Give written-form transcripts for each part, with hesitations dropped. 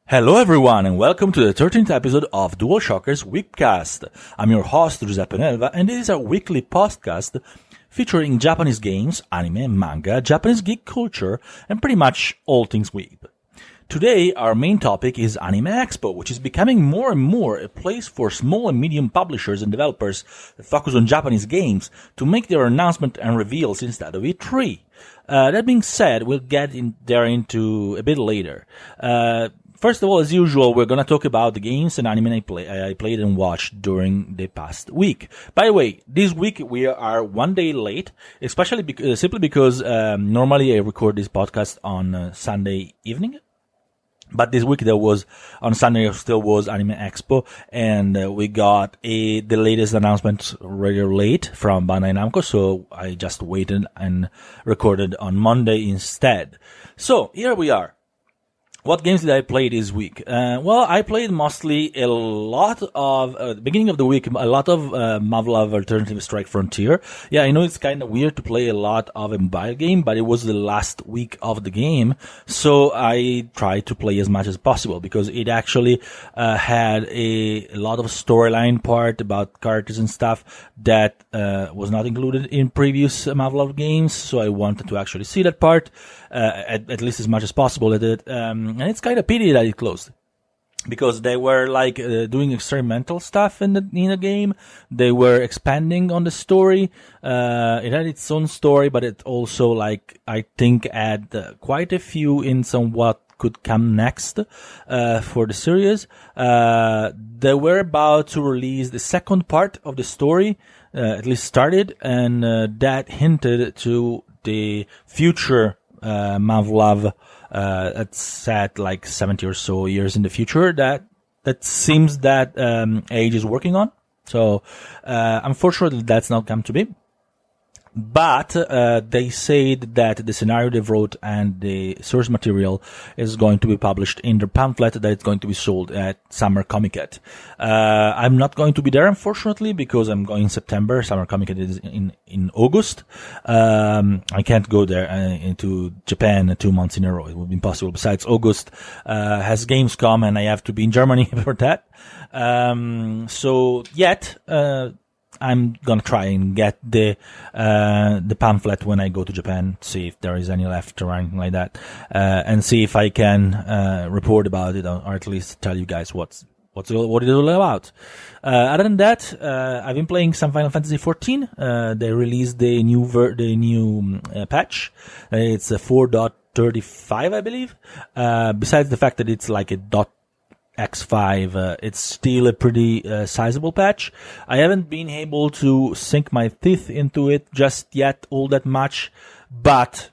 Hello everyone and welcome to the 13th episode of DualShockers WeebCast. I'm your host Giuseppe Nelva and this is our weekly podcast featuring Japanese games, anime, manga, Japanese geek culture, and pretty much all things weeb. Today our main topic is Anime Expo, which is becoming more and more a place for small and medium publishers and developers that focus on Japanese games to make their announcement and reveals instead of E3. That being said, we'll get into a bit later. First of all, as usual, we're going to talk about the games and anime I played and watched during the past week. By the way, this week we are one day late, especially simply because normally I record this podcast on Sunday evening. But this week on Sunday still was Anime Expo, and we got the latest announcement rather late from Bandai Namco, so I just waited and recorded on Monday instead. So, here we are. What games did I play this week? Well, I played mostly a lot of, beginning of the week, a lot of Marvel Alternative Strike Frontier. Yeah, I know it's kind of weird to play a lot of a mobile game, but it was the last week of the game, so I tried to play as much as possible because it actually had a lot of storyline part about characters and stuff that was not included in previous Marvel games, so I wanted to actually see that part. At least as much as possible at it. And it's kind of pity that it closed. Because they were doing experimental stuff in the game. They were expanding on the story. It had its own story, but it also I think had quite a few hints on what could come next for the series. They were about to release the second part of the story, at least started, and that hinted to the future Mavlov that's set 70 or so years in the future that seems that Age is working on. So unfortunately that's not come to be. But they said that the scenario they wrote and the source material is going to be published in their pamphlet that it's going to be sold at Summer Comic-Con. I'm not going to be there, unfortunately, because I'm going in September. Summer Comic-Con is in August. I can't go there into Japan 2 months in a row. It would be impossible. Besides, August has Gamescom and I have to be in Germany for that. I'm gonna try and get the pamphlet when I go to Japan, see if there is any left or anything like that, and see if I can report about it or at least tell you guys what it is all about. Other than that, I've been playing some Final Fantasy XIV. They released the new patch. It's a 4.35, I believe. Besides the fact that it's like a X5, it's still a pretty sizable patch. I haven't been able to sink my teeth into it just yet all that much, but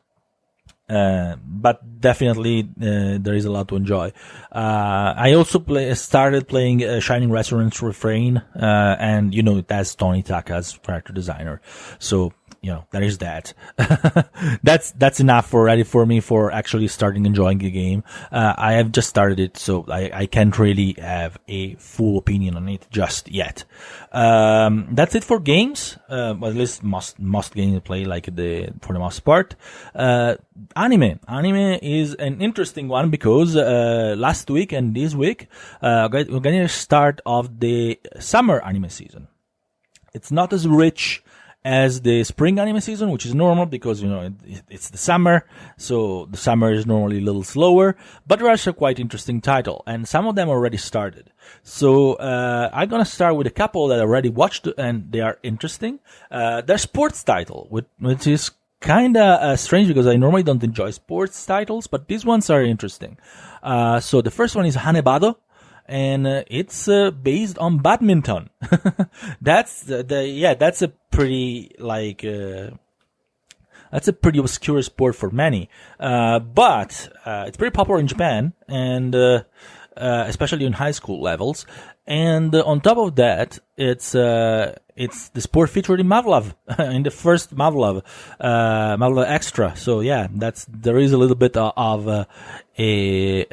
definitely there is a lot to enjoy. I also started playing Shining Resonance Refrain, and it has Tony Taka as character designer, so that is that. That's enough already for me for actually starting enjoying the game. I have just started it, so I can't really have a full opinion on it just yet. That's it for games. Well, at least most games play for the most part. Anime is an interesting one because last week and this week we're getting a start of the summer anime season. It's not as rich as the spring anime season, which is normal because, it's the summer, so the summer is normally a little slower, but there are some quite interesting titles, and some of them already started. So, I'm gonna start with a couple that I already watched, and they are interesting. They're sports title, which is kinda strange because I normally don't enjoy sports titles, but these ones are interesting. So the first one is Hanebado, and it's based on badminton. That's a pretty that's a pretty obscure sport for many, but it's pretty popular in Japan, and especially in high school levels. And on top of that, it's the sport featured in Mavlov, in the first Mavlov Extra. So yeah, there is a little bit of a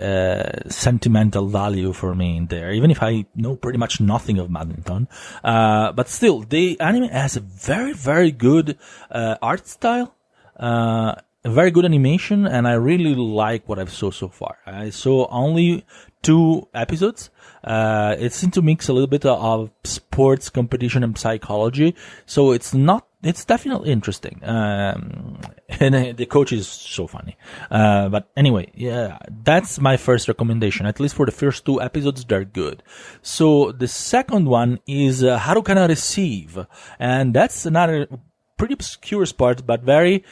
sentimental value for me in there, even if I know pretty much nothing of badminton. But still, the anime has a very, very good art style. a very good animation, and I really like what I've saw so far. I saw only 2 episodes. It seemed to mix a little bit of sports competition and psychology, so it's definitely interesting. And the coach is so funny. But anyway, yeah, that's my first recommendation. At least for the first 2 episodes, they're good. So the second one is Haru Kana Receive, and that's another pretty obscure sport, but very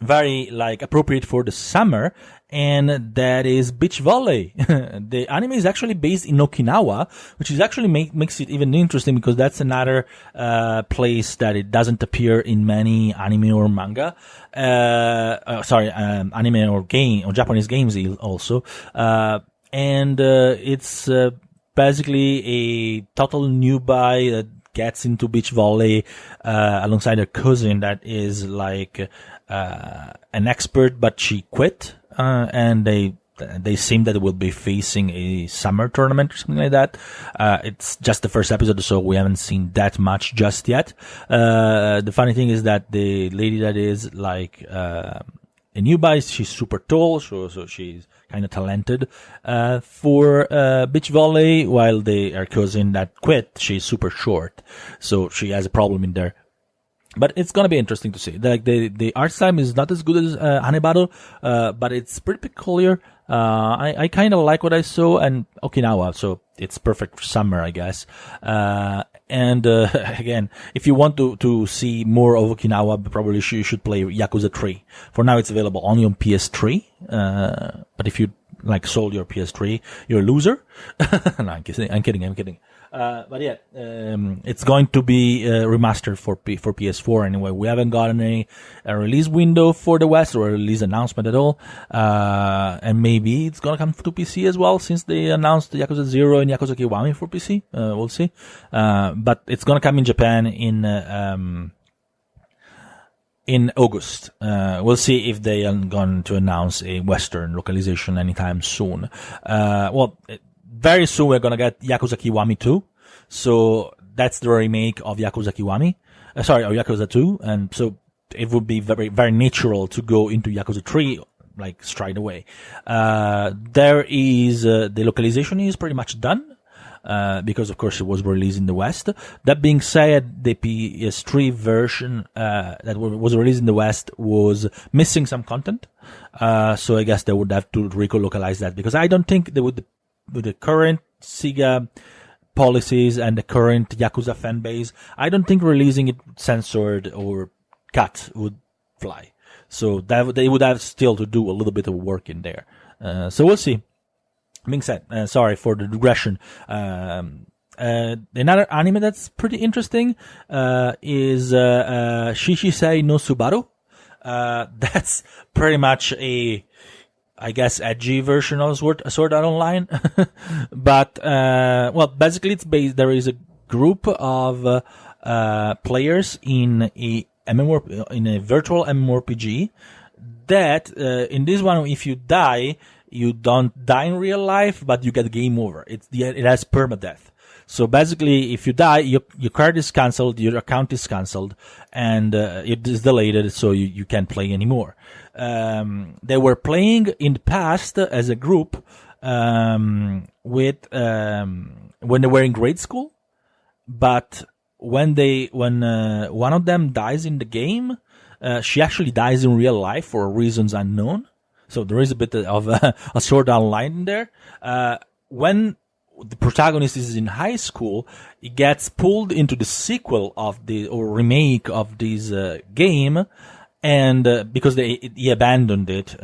like appropriate for the summer, and that is beach volley. The anime is actually based in Okinawa, which is actually makes it even interesting because that's another place that it doesn't appear in many anime or manga. Anime or game or Japanese games also. And it's basically a total newbie that gets into beach volley alongside her cousin that is like an expert, but she quit, and they seem that they will be facing a summer tournament or something like that. It's just the first episode, so we haven't seen that much just yet. The funny thing is that the lady that is like a newbie, she's super tall, so she's kind of talented for beach volley, while her cousin that quit, she's super short, so she has a problem in there. But it's gonna be interesting to see. Like the art style is not as good as Hanebado, but it's pretty peculiar. I kind of like what I saw, and Okinawa, so it's perfect for summer, I guess. Again, if you want to see more of Okinawa, probably you should play Yakuza 3. For now, it's available only on PS3. But if you like sold your PS3, you're a loser. No, I'm kidding. But yeah, it's going to be remastered for PS4 anyway. We haven't gotten a release window for the West or a release announcement at all. And maybe it's gonna come to PC as well, since they announced Yakuza 0 and Yakuza Kiwami for PC. We'll see. But it's gonna come in Japan in August. We'll see if they are going to announce a Western localization anytime soon. Very soon we're gonna get Yakuza Kiwami 2. So that's the remake of Yakuza Kiwami. Or Yakuza 2. And so it would be very, very natural to go into Yakuza 3, like, straight away. There is, the localization is pretty much done. Because of course it was released in the West. That being said, the PS3 version, that was released in the West was missing some content. So I guess they would have to localize that, because I don't think they would, with the current Sega policies and the current Yakuza fan base, I don't think releasing it censored or cut would fly. So that they would have still to do a little bit of work in there. So we'll see. Being said, sorry for the digression. Another anime that's pretty interesting is Shishisei no Subaru. That's pretty much a, I guess, edgy version of Sword Art Online. But, basically it's based, there is a group of players in a virtual MMORPG that, in this one, if you die, you don't die in real life, but you get game over. It has permadeath. So basically, if you die, your card is cancelled, your account is cancelled, and it is deleted, so you can't play anymore. They were playing in the past as a group when they were in grade school, but when one of them dies in the game, she actually dies in real life for reasons unknown. So there is a bit of a Sword Art Online in there. When the protagonist is in high school, he gets pulled into the sequel of or remake of this game, and because he abandoned it.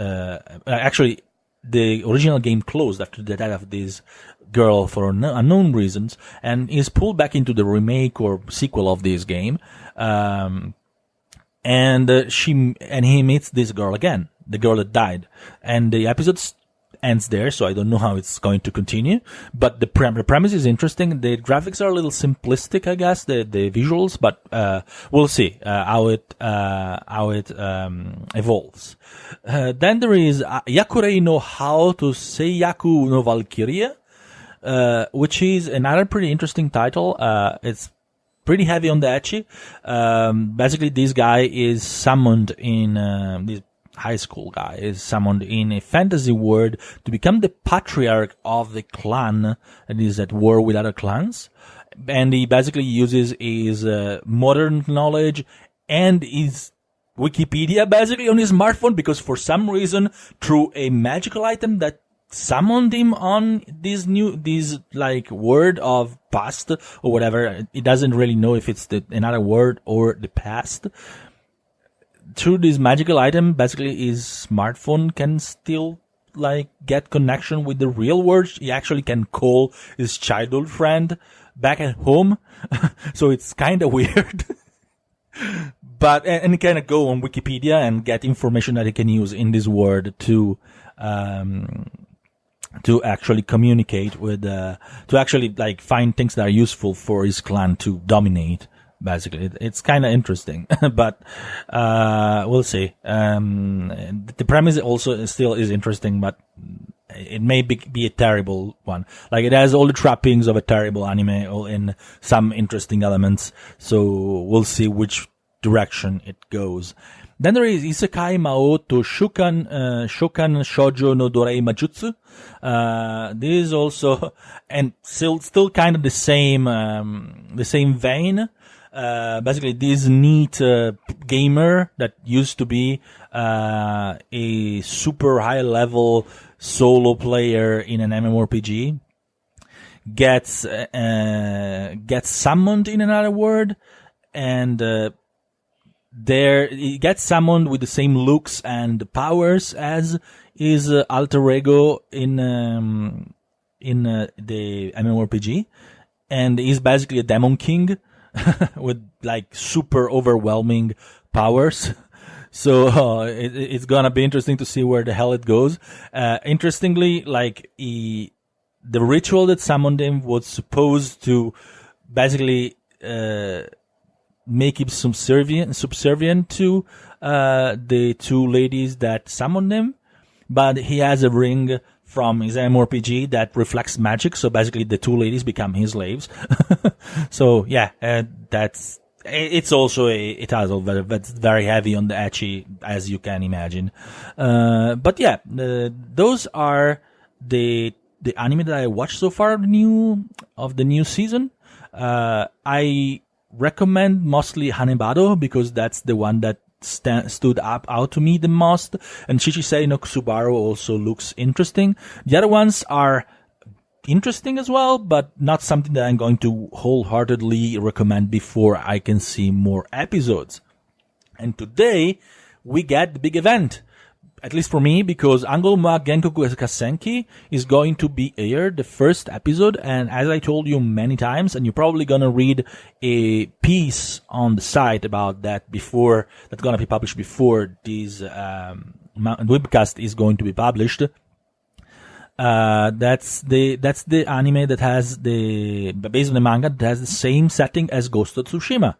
Actually, the original game closed after the death of this girl for unknown reasons, and is pulled back into the remake or sequel of this game. And he meets this girl again, the girl that died, and the episode ends there. So I don't know how it's going to continue, but the premise is interesting. The graphics are a little simplistic, I guess, the visuals, but we'll see how it evolves. Then there is Yakurei no How to Seiyaku no Valkyria, which is another pretty interesting title. It's pretty heavy on the ecchi. Basically, this guy is summoned in this high school guy is summoned in a fantasy world to become the patriarch of the clan that is at war with other clans. And he basically uses his modern knowledge and his Wikipedia basically on his smartphone, because for some reason, through a magical item that summoned him on this like word of past or whatever. He doesn't really know if it's another word or the past. Through this magical item, basically his smartphone can still like get connection with the real world. He actually can call his childhood friend back at home. So it's kind of weird. But, and he can go on Wikipedia and get information that he can use in this world to actually communicate with, to actually like find things that are useful for his clan to dominate. Basically, it's kind of interesting, but we'll see. The premise also still is interesting, but it may be a terrible one. Like, it has all the trappings of a terrible anime, all in some interesting elements. So we'll see which direction it goes. Then there is Isekai Mao to Shokan Shoujo no Dorei Majutsu. This is also, and still kind of the same vein. Basically this neat gamer that used to be a super high level solo player in an MMORPG gets summoned in another world, and there he gets summoned with the same looks and powers as his alter ego in the MMORPG, and he's basically a demon king with like super overwhelming powers. So it's gonna be interesting to see where the hell it goes. Interestingly, like the ritual that summoned him was supposed to basically make him subservient to the two ladies that summoned him, but he has a ring from his MMORPG that reflects magic, so basically the two ladies become his slaves. So yeah, it's also a title that's very heavy on the ecchi, as you can imagine. But yeah, those are the anime that I watched so far of the new season. I recommend mostly Hanebado because that's the one that stood out to me the most, and Shichisei no Kusubaru also looks interesting. The other ones are interesting as well, but not something that I'm going to wholeheartedly recommend before I can see more episodes. And today we get the big event, at least for me, because Angolma Genkoku Kasenki is going to be aired, the first episode, and as I told you many times, and you're probably gonna read a piece on the site about that before, that's gonna be published before this WeebCast is going to be published. That's the anime that has based on the manga that has the same setting as Ghost of Tsushima.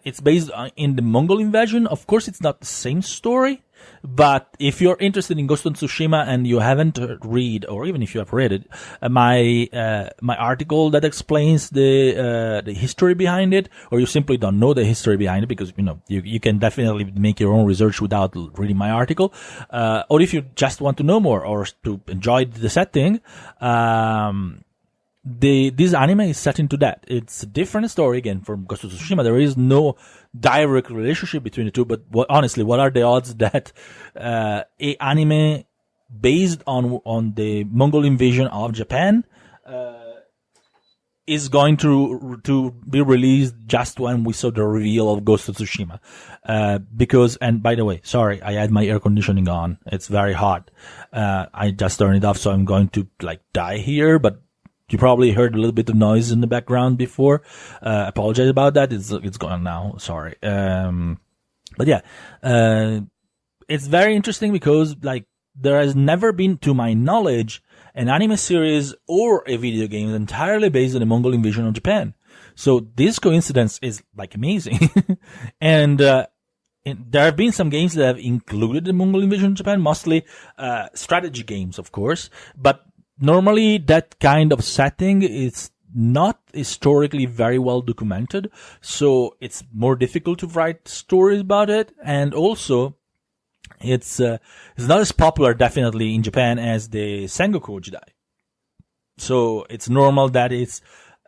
It's based in the Mongol invasion. Of course, it's not the same story, but if you're interested in Ghost of Tsushima and you haven't read, or even if you have read it, my article that explains the history behind it, or you simply don't know the history behind it, because you can definitely make your own research without reading my article, or if you just want to know more or to enjoy the setting, this anime is set into that. It's a different story again from Ghost of Tsushima. There is no direct relationship between the two, but honestly, what are the odds that a anime based on the Mongol invasion of Japan is going to be released just when we saw the reveal of Ghost of Tsushima? Because, and by the way, sorry, I had my air conditioning on. It's very hot. I just turned it off, so I'm going to like die here, but you probably heard a little bit of noise in the background before. Apologize about that. It's gone now. Sorry. But yeah, it's very interesting because like there has never been, to my knowledge, an anime series or a video game entirely based on the Mongol invasion of Japan. So this coincidence is like amazing. And, there have been some games that have included the Mongol invasion of Japan, mostly, strategy games, of course, but normally that kind of setting is not historically very well documented, so it's more difficult to write stories about it, and also it's not as popular definitely in Japan as the Sengoku Jidai. So it's normal that it's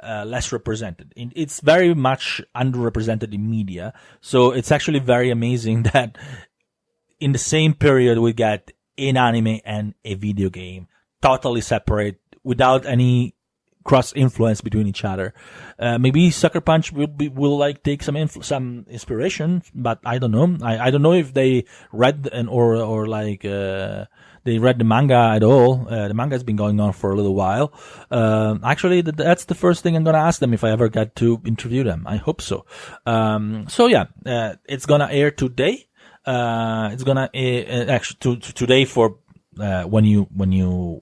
less represented. It's very much underrepresented in media, so it's actually very amazing that in the same period we get an anime and a video game totally separate without any cross influence between each other. Maybe Sucker Punch will like take some inspiration, but I don't know. I don't know if they read or they read the manga at all. The manga has been going on for a little while. Actually, that's the first thing I'm gonna ask them if I ever get to interview them. I hope so. It's gonna air today. It's gonna actually today for when you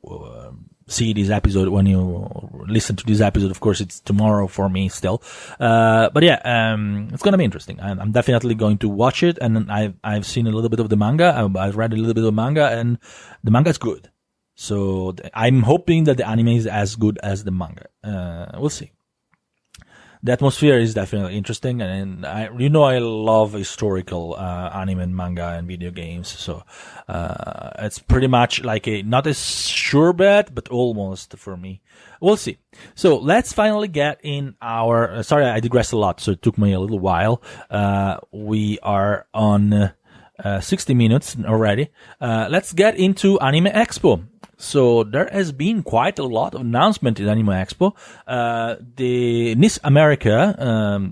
see this episode, when you listen to this episode. Of course, it's tomorrow for me still. It's gonna be interesting. I'm definitely going to watch it, and I've seen a little bit of the manga. I've read a little bit of manga, and the manga is good. So I'm hoping that the anime is as good as the manga. We'll see. The atmosphere is definitely interesting, and I love historical anime and manga and video games. So it's pretty much like a not a sure bet, but almost for me. We'll see. So let's finally get in our. Sorry, I digressed a lot, so it took me a little while. We are on 60 minutes already. Let's get into Anime Expo. So there has been quite a lot of announcement in Anime Expo. The NIS America,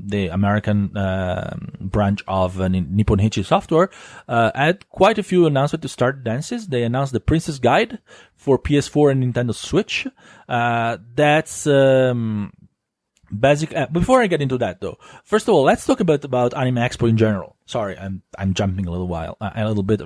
the American branch of Nippon Ichi Software, had quite a few announcements to start dances. They announced the Princess Guide for PS4 and Nintendo Switch. That's basic. Before I get into that, though, first of all, let's talk about Anime Expo in general. Sorry, I'm jumping a little bit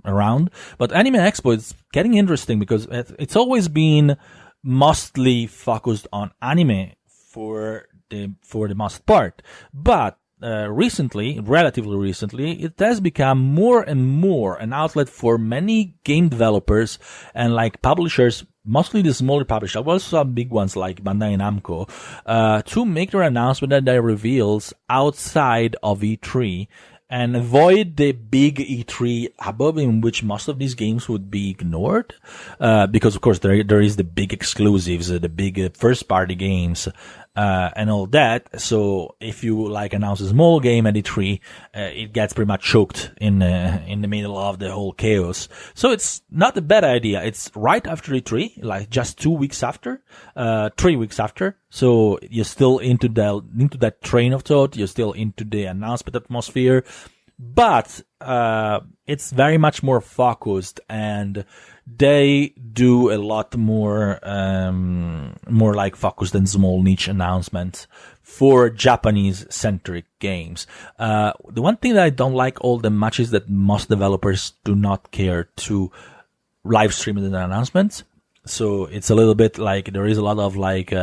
around, but Anime Expo is getting interesting because it's always been mostly focused on anime for the most part, but relatively recently, it has become more and more an outlet for many game developers and like publishers, mostly the smaller publishers, also some big ones like Bandai Namco, to make their announcement that they reveals outside of E3 and avoid the big E3 hubbub in which most of these games would be ignored, because of course there is the big exclusives, the big first party games, and all that. So if you like announce a small game at E3, it gets pretty much choked in the middle of the whole chaos. So it's not a bad idea. It's right after E3, like just 2 weeks after, 3 weeks after. So you're still into that train of thought. You're still into the announcement atmosphere, but it's very much more focused, and they do a lot more like focused and small niche announcements for Japanese-centric games. The one thing that I don't like all that much is that most developers do not care to live stream the announcements. So it's a little bit like there is a lot of like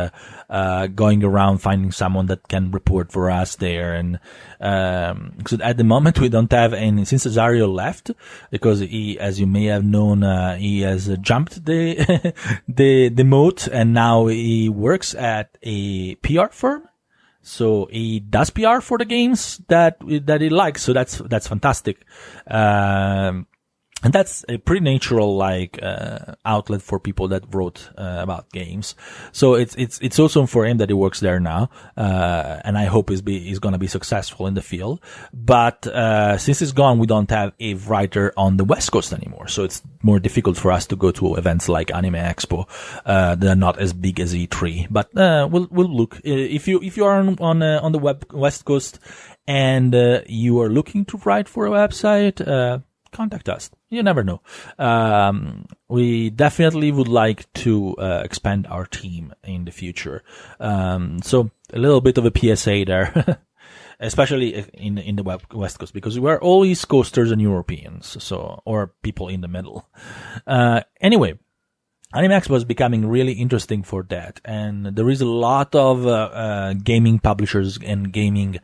going around finding someone that can report for us there, and so at the moment we don't have any. Since Cesario left, because he, as you may have known, he has jumped the moat, and now he works at a PR firm. So he does PR for the games that he likes. So that's fantastic. And that's a pretty natural, like, outlet for people that wrote, about games. So it's awesome for him that he works there now. And I hope he's gonna be successful in the field. But, since he's gone, we don't have a writer on the West Coast anymore. So it's more difficult for us to go to events like Anime Expo. They're not as big as E3. But, we'll look. If you are on the West Coast and, you are looking to write for a website, contact us. You never know. We definitely would like to expand our team in the future. So a little bit of a PSA there, especially in the West Coast, because we are all East Coasters and Europeans, or people in the middle. Anyway, Anime Expo is becoming really interesting for that, and there is a lot of gaming publishers and gaming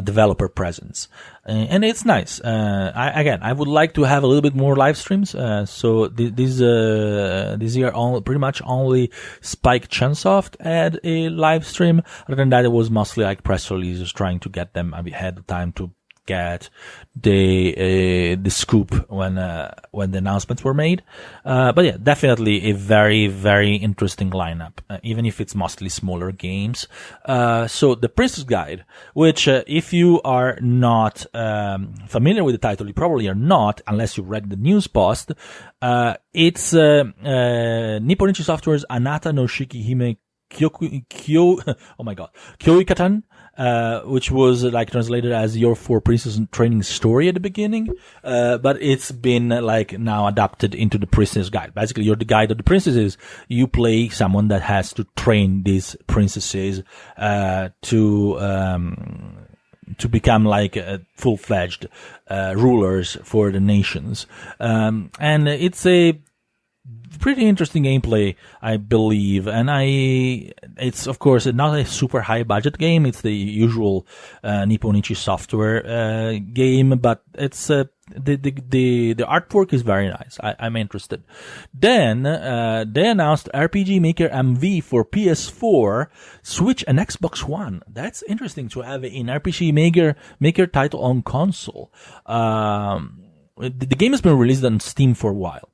developer presence, and it's nice. I would like to have a little bit more live streams. So this year, pretty much only Spike Chunsoft had a live stream. Other than that, it was mostly like press releases, trying to get them ahead of time to get the scoop when the announcements were made. But yeah, definitely a very, very interesting lineup, even if it's mostly smaller games. So the Princess Guide, which if you are not familiar with the title, you probably are not unless you read the news post. It's Nipponichi Software's Anata no Shikihime Kyoikatan, which was like translated as Your Four Princess Training Story at the beginning, but it's been like now adapted into the Princess Guide. Basically, you're the guide of the princesses. You play someone that has to train these princesses to become like full-fledged rulers for the nations, and it's a pretty interesting gameplay, I believe, and it's of course not a super high budget game. It's the usual Nipponichi Software game, but it's the artwork is very nice. I'm interested. Then they announced RPG Maker MV for PS4, Switch, and Xbox One. That's interesting to have an RPG Maker title on console. The game has been released on Steam for a while.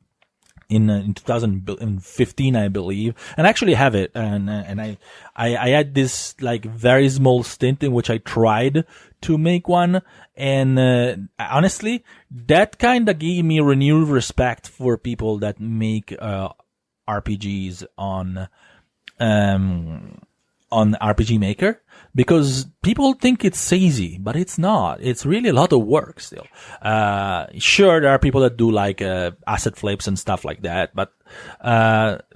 In 2015, I believe, and I actually have it, and I had this like very small stint in which I tried to make one, and honestly, that kind of gave me renewed respect for people that make RPGs on RPG Maker, because people think it's easy, but it's not. It's really a lot of work still. Sure, there are people that do like asset flips and stuff like that, but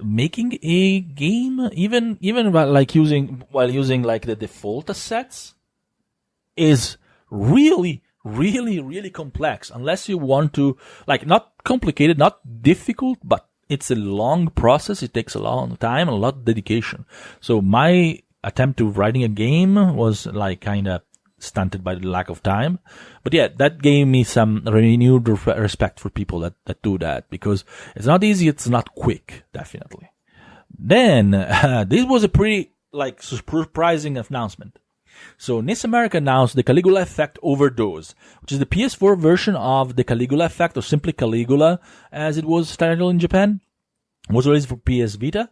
making a game, even while using like the default assets, is really, really, really complex. Unless you want to, like, not complicated, not difficult, but it's a long process. It takes a long time and a lot of dedication. So my attempt to writing a game was like kind of stunted by the lack of time. But yeah, that gave me some renewed respect for people that do that, because it's not easy. It's not quick, definitely. Then, this was a pretty like surprising announcement. So NIS America announced the Caligula Effect Overdose, which is the PS4 version of the Caligula Effect, or simply Caligula, as it was titled in Japan. It was released for PS Vita,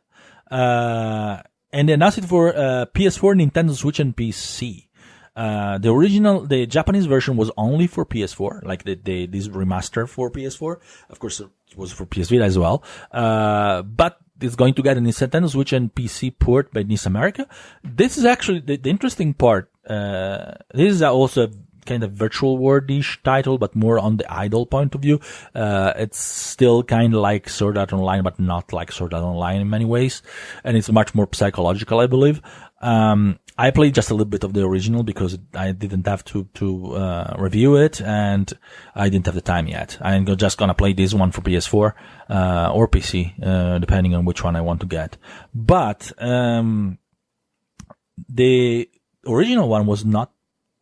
and they announced it for PS4, Nintendo Switch, and PC. The Japanese version was only for PS4, like this remaster for PS4. Of course, it was for PS Vita as well. But it's going to get a Nintendo Switch and PC port by NIS America. This is actually the interesting part. This is also a kind of virtual world-ish title, but more on the idle point of view. It's still kind of like Sword Art Online, but not like Sword Art Online in many ways. And it's much more psychological, I believe. I played just a little bit of the original because I didn't have to review it, and I didn't have the time yet. I'm just gonna play this one for PS4, or PC, depending on which one I want to get. But, the original one was not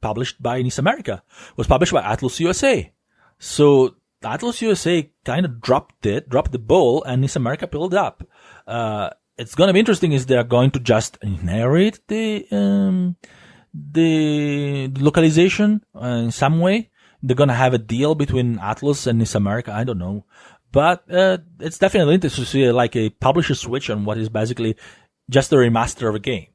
published by NIS America. It was published by Atlus USA. So Atlus USA kind of dropped the ball, and NIS America pulled up. It's gonna be interesting is they're going to just inherit the localization in some way. They're gonna have a deal between Atlus and NIS America. I don't know, but it's definitely interesting to see like a publisher switch on what is basically just a remaster of a game.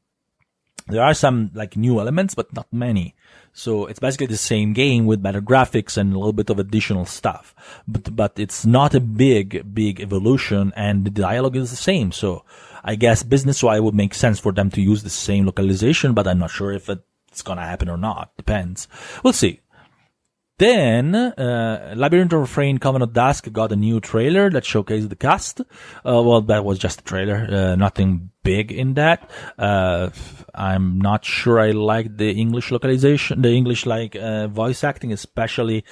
There are some like new elements, but not many. So it's basically the same game with better graphics and a little bit of additional stuff. But it's not a big evolution, and the dialogue is the same. So I guess business-wise it would make sense for them to use the same localization, but I'm not sure if it's gonna happen or not. Depends. We'll see. Then, Labyrinth of Refrain Covenant of Dusk got a new trailer that showcased the cast. Well, that was just a trailer, nothing big in that. I'm not sure I like the English localization, the English voice acting, especially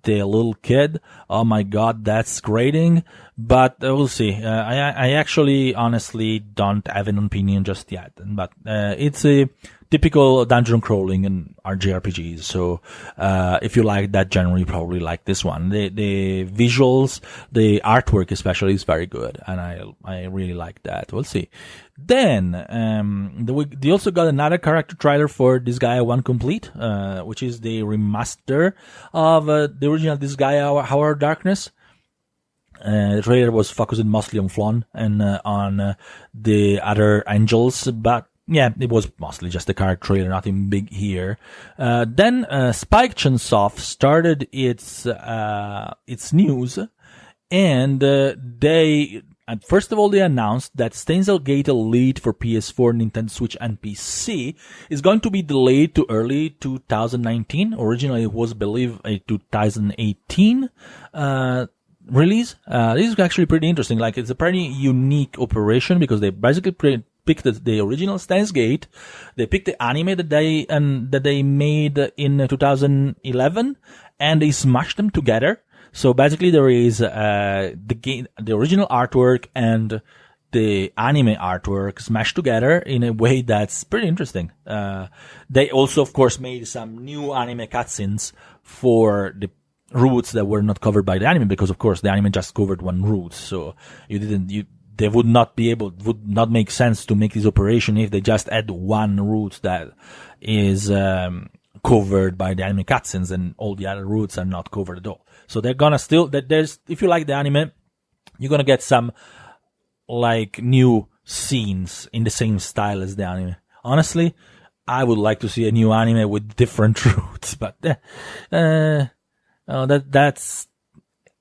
the little kid. Oh my god, that's grating. But we'll see. I actually honestly don't have an opinion just yet. But it's a typical dungeon crawling and JRPGs. So, if you like that genre, you probably like this one. The visuals, the artwork especially is very good, and I really like that. We'll see. Then, they also got another character trailer for Disgaea 1 Complete, which is the remaster of the original Disgaea Hour of Darkness. The trailer was focusing mostly on Flonne and on the other angels, but yeah, it was mostly just a character trailer, nothing big here. Then Spike Chunsoft started its news, and first of all, they announced that Steins Gate Elite for PS4, Nintendo Switch, and PC is going to be delayed to early 2019. Originally, it was, believed, a 2018 release. This is actually pretty interesting. Like, it's a pretty unique operation because they basically picked the original Steins Gate. They picked the anime that they made in 2011, and they smashed them together. So basically, there is the original artwork and the anime artwork smashed together in a way that's pretty interesting. They also, of course, made some new anime cutscenes for the routes that were not covered by the anime, because of course the anime just covered one route, so they would not make sense to make this operation if they just add one route that is covered by the anime cutscenes and all the other routes are not covered at all. So they're gonna if you like the anime, you're gonna get some like new scenes in the same style as the anime. Honestly, I would like to see a new anime with different routes, but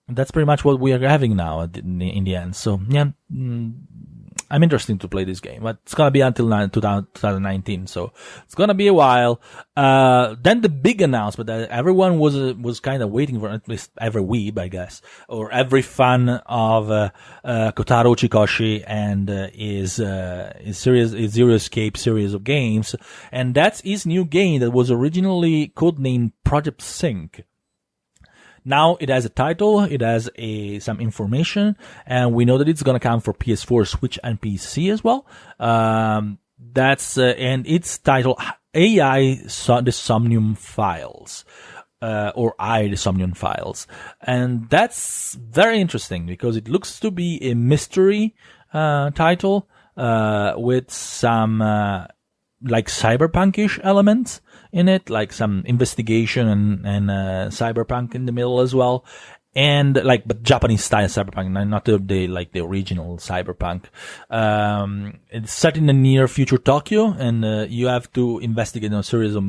that's pretty much what we are having now in the end. So yeah, I'm interested to play this game, but it's gonna be until 2019, so it's gonna be a while. Then the big announcement that everyone was kind of waiting for, at least every weeb, I guess, or every fan of Kotaro Uchikoshi and his Zero Escape series of games, and that's his new game that was originally codenamed Project Sync. Now it has a title, it has some information, and we know that it's gonna come for PS4, Switch, and PC as well. And it's titled AI the Somnium Files, or the Somnium Files. And that's very interesting because it looks to be a mystery, title, with some, like cyberpunkish elements in it, like some investigation and cyberpunk in the middle as well, and but Japanese style cyberpunk, not the original cyberpunk. It's set in the near future Tokyo, and you have to investigate a series of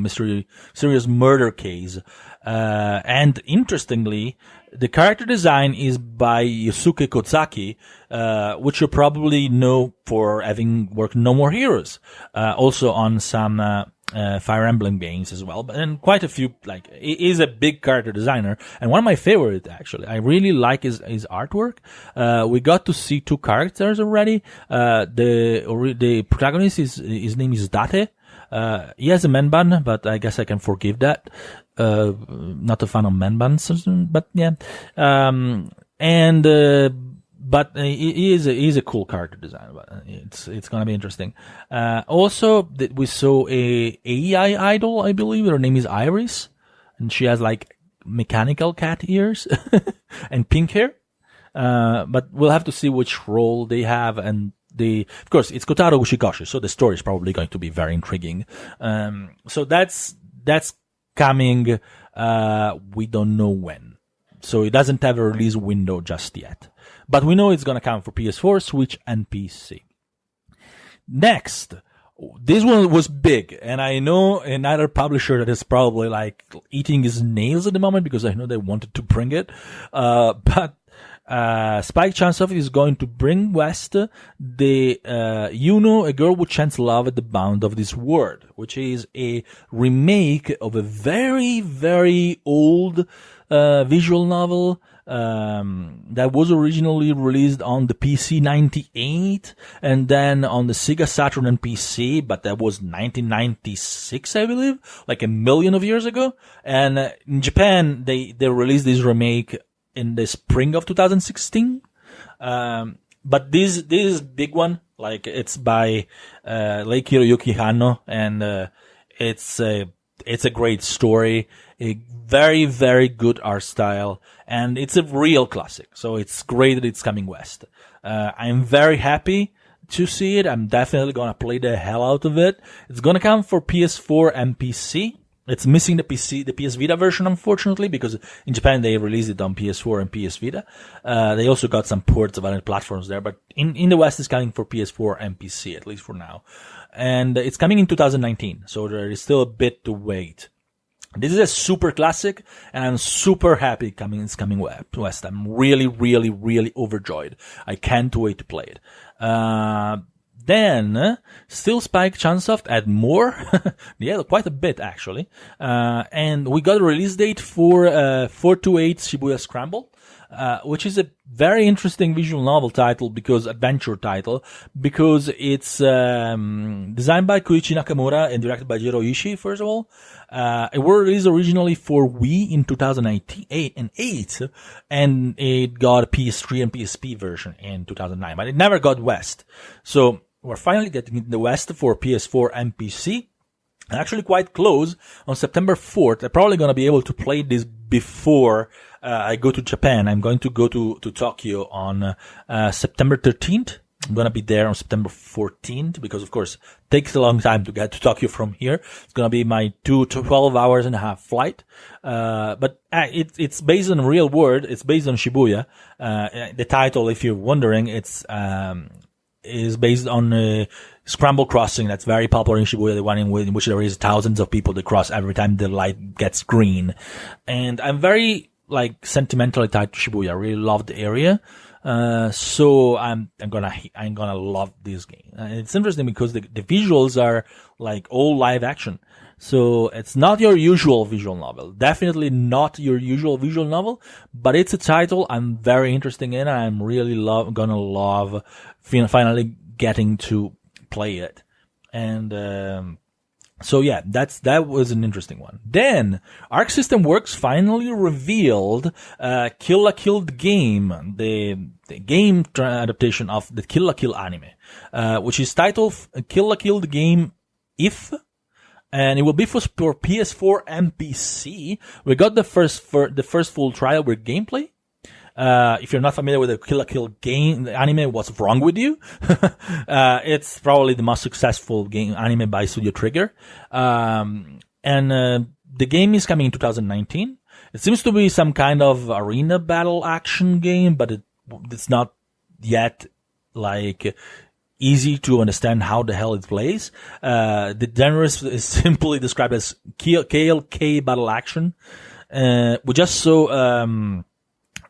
serious murder case. And interestingly, the character design is by Yusuke Kozaki, which you probably know for having worked No More Heroes, also on some Fire Emblem games as well, and quite a few. He is a big character designer, and one of my favorite actually. I really like his artwork. We got to see two characters already. The protagonist his name is Date. He has a man bun, but I guess I can forgive that. Not a fan of man buns, but yeah. But he is a cool character design. But it's gonna be interesting. Also, we saw a AI idol, I believe. Her name is Iris, and she has like mechanical cat ears and pink hair. But we'll have to see which role they have, and of course, it's Kotaro Uchikoshi, so the story is probably going to be very intriguing. So that's coming. We don't know when, so it doesn't have a release window just yet. But we know it's gonna come for PS4, Switch, and PC. Next, this one was big, and I know another publisher that is probably like eating his nails at the moment because I know they wanted to bring it. But Spike Chunsoft is going to bring West the A Girl Who Chants Love at the Bound of This World, which is a remake of a very, very old visual novel that was originally released on the PC 98 and then on the Sega Saturn and PC, but that was 1996, I believe, like a million of years ago. And in Japan, they released this remake in the spring of 2016. But this big one, like it's by Lake Hiroyuki Hano, and it's a great story, a very, very good art style, and it's a real classic. So it's great that it's coming west. I'm very happy to see it. I'm definitely gonna play the hell out of it. It's gonna come for PS4 and PC. It's missing the PS Vita version, unfortunately, because in Japan they released it on PS4 and PS Vita. They also got some ports of other platforms there, but in the West it's coming for PS4 and PC, at least for now. And it's coming in 2019, so there is still a bit to wait. This is a super classic, and I'm super happy it's coming west. I'm really, really, really overjoyed. I can't wait to play it. Then, still Spike Chunsoft had more. Yeah, quite a bit, actually. And we got a release date for 428 Shibuya Scramble, which is a very interesting visual novel title adventure title, because it's designed by Koichi Nakamura and directed by Jiro Ishii, first of all. It was released originally for Wii in 2008, and it got a PS3 and PSP version in 2009, but it never got West. So, we're finally getting the West for PS4 and PC. Actually quite close on September 4th. I'm probably going to be able to play this before I go to Japan. I'm going to go to Tokyo on September 13th. I'm going to be there on September 14th because, of course, it takes a long time to get to Tokyo from here. It's going to be my 12 hours and a half flight. But it's based on real world. It's based on Shibuya. The title, if you're wondering, is based on Scramble Crossing that's very popular in Shibuya, the one in which there is thousands of people that cross every time the light gets green. And I'm very, sentimentally tied to Shibuya. I really love the area. So I'm gonna love this game. It's interesting because the visuals are all live action. So it's not your usual visual novel. Definitely not your usual visual novel, but it's a title I'm very interested in. I'm really gonna love finally getting to play it. And, so yeah, that was an interesting one. Then, Arc System Works finally revealed, Kill la Kill the Game, the game adaptation of the Kill la Kill anime, which is titled Kill la Kill the Game If, and it will be for PS4 and PC. We got the first full trial with gameplay. If you're not familiar with the Kill la Kill game anime, what's wrong with you? It's probably the most successful game anime by Studio Trigger. And the game is coming in 2019. It seems to be some kind of arena battle action game, but it's not yet easy to understand how the hell it plays. The genre is simply described as KLK battle action. We just saw,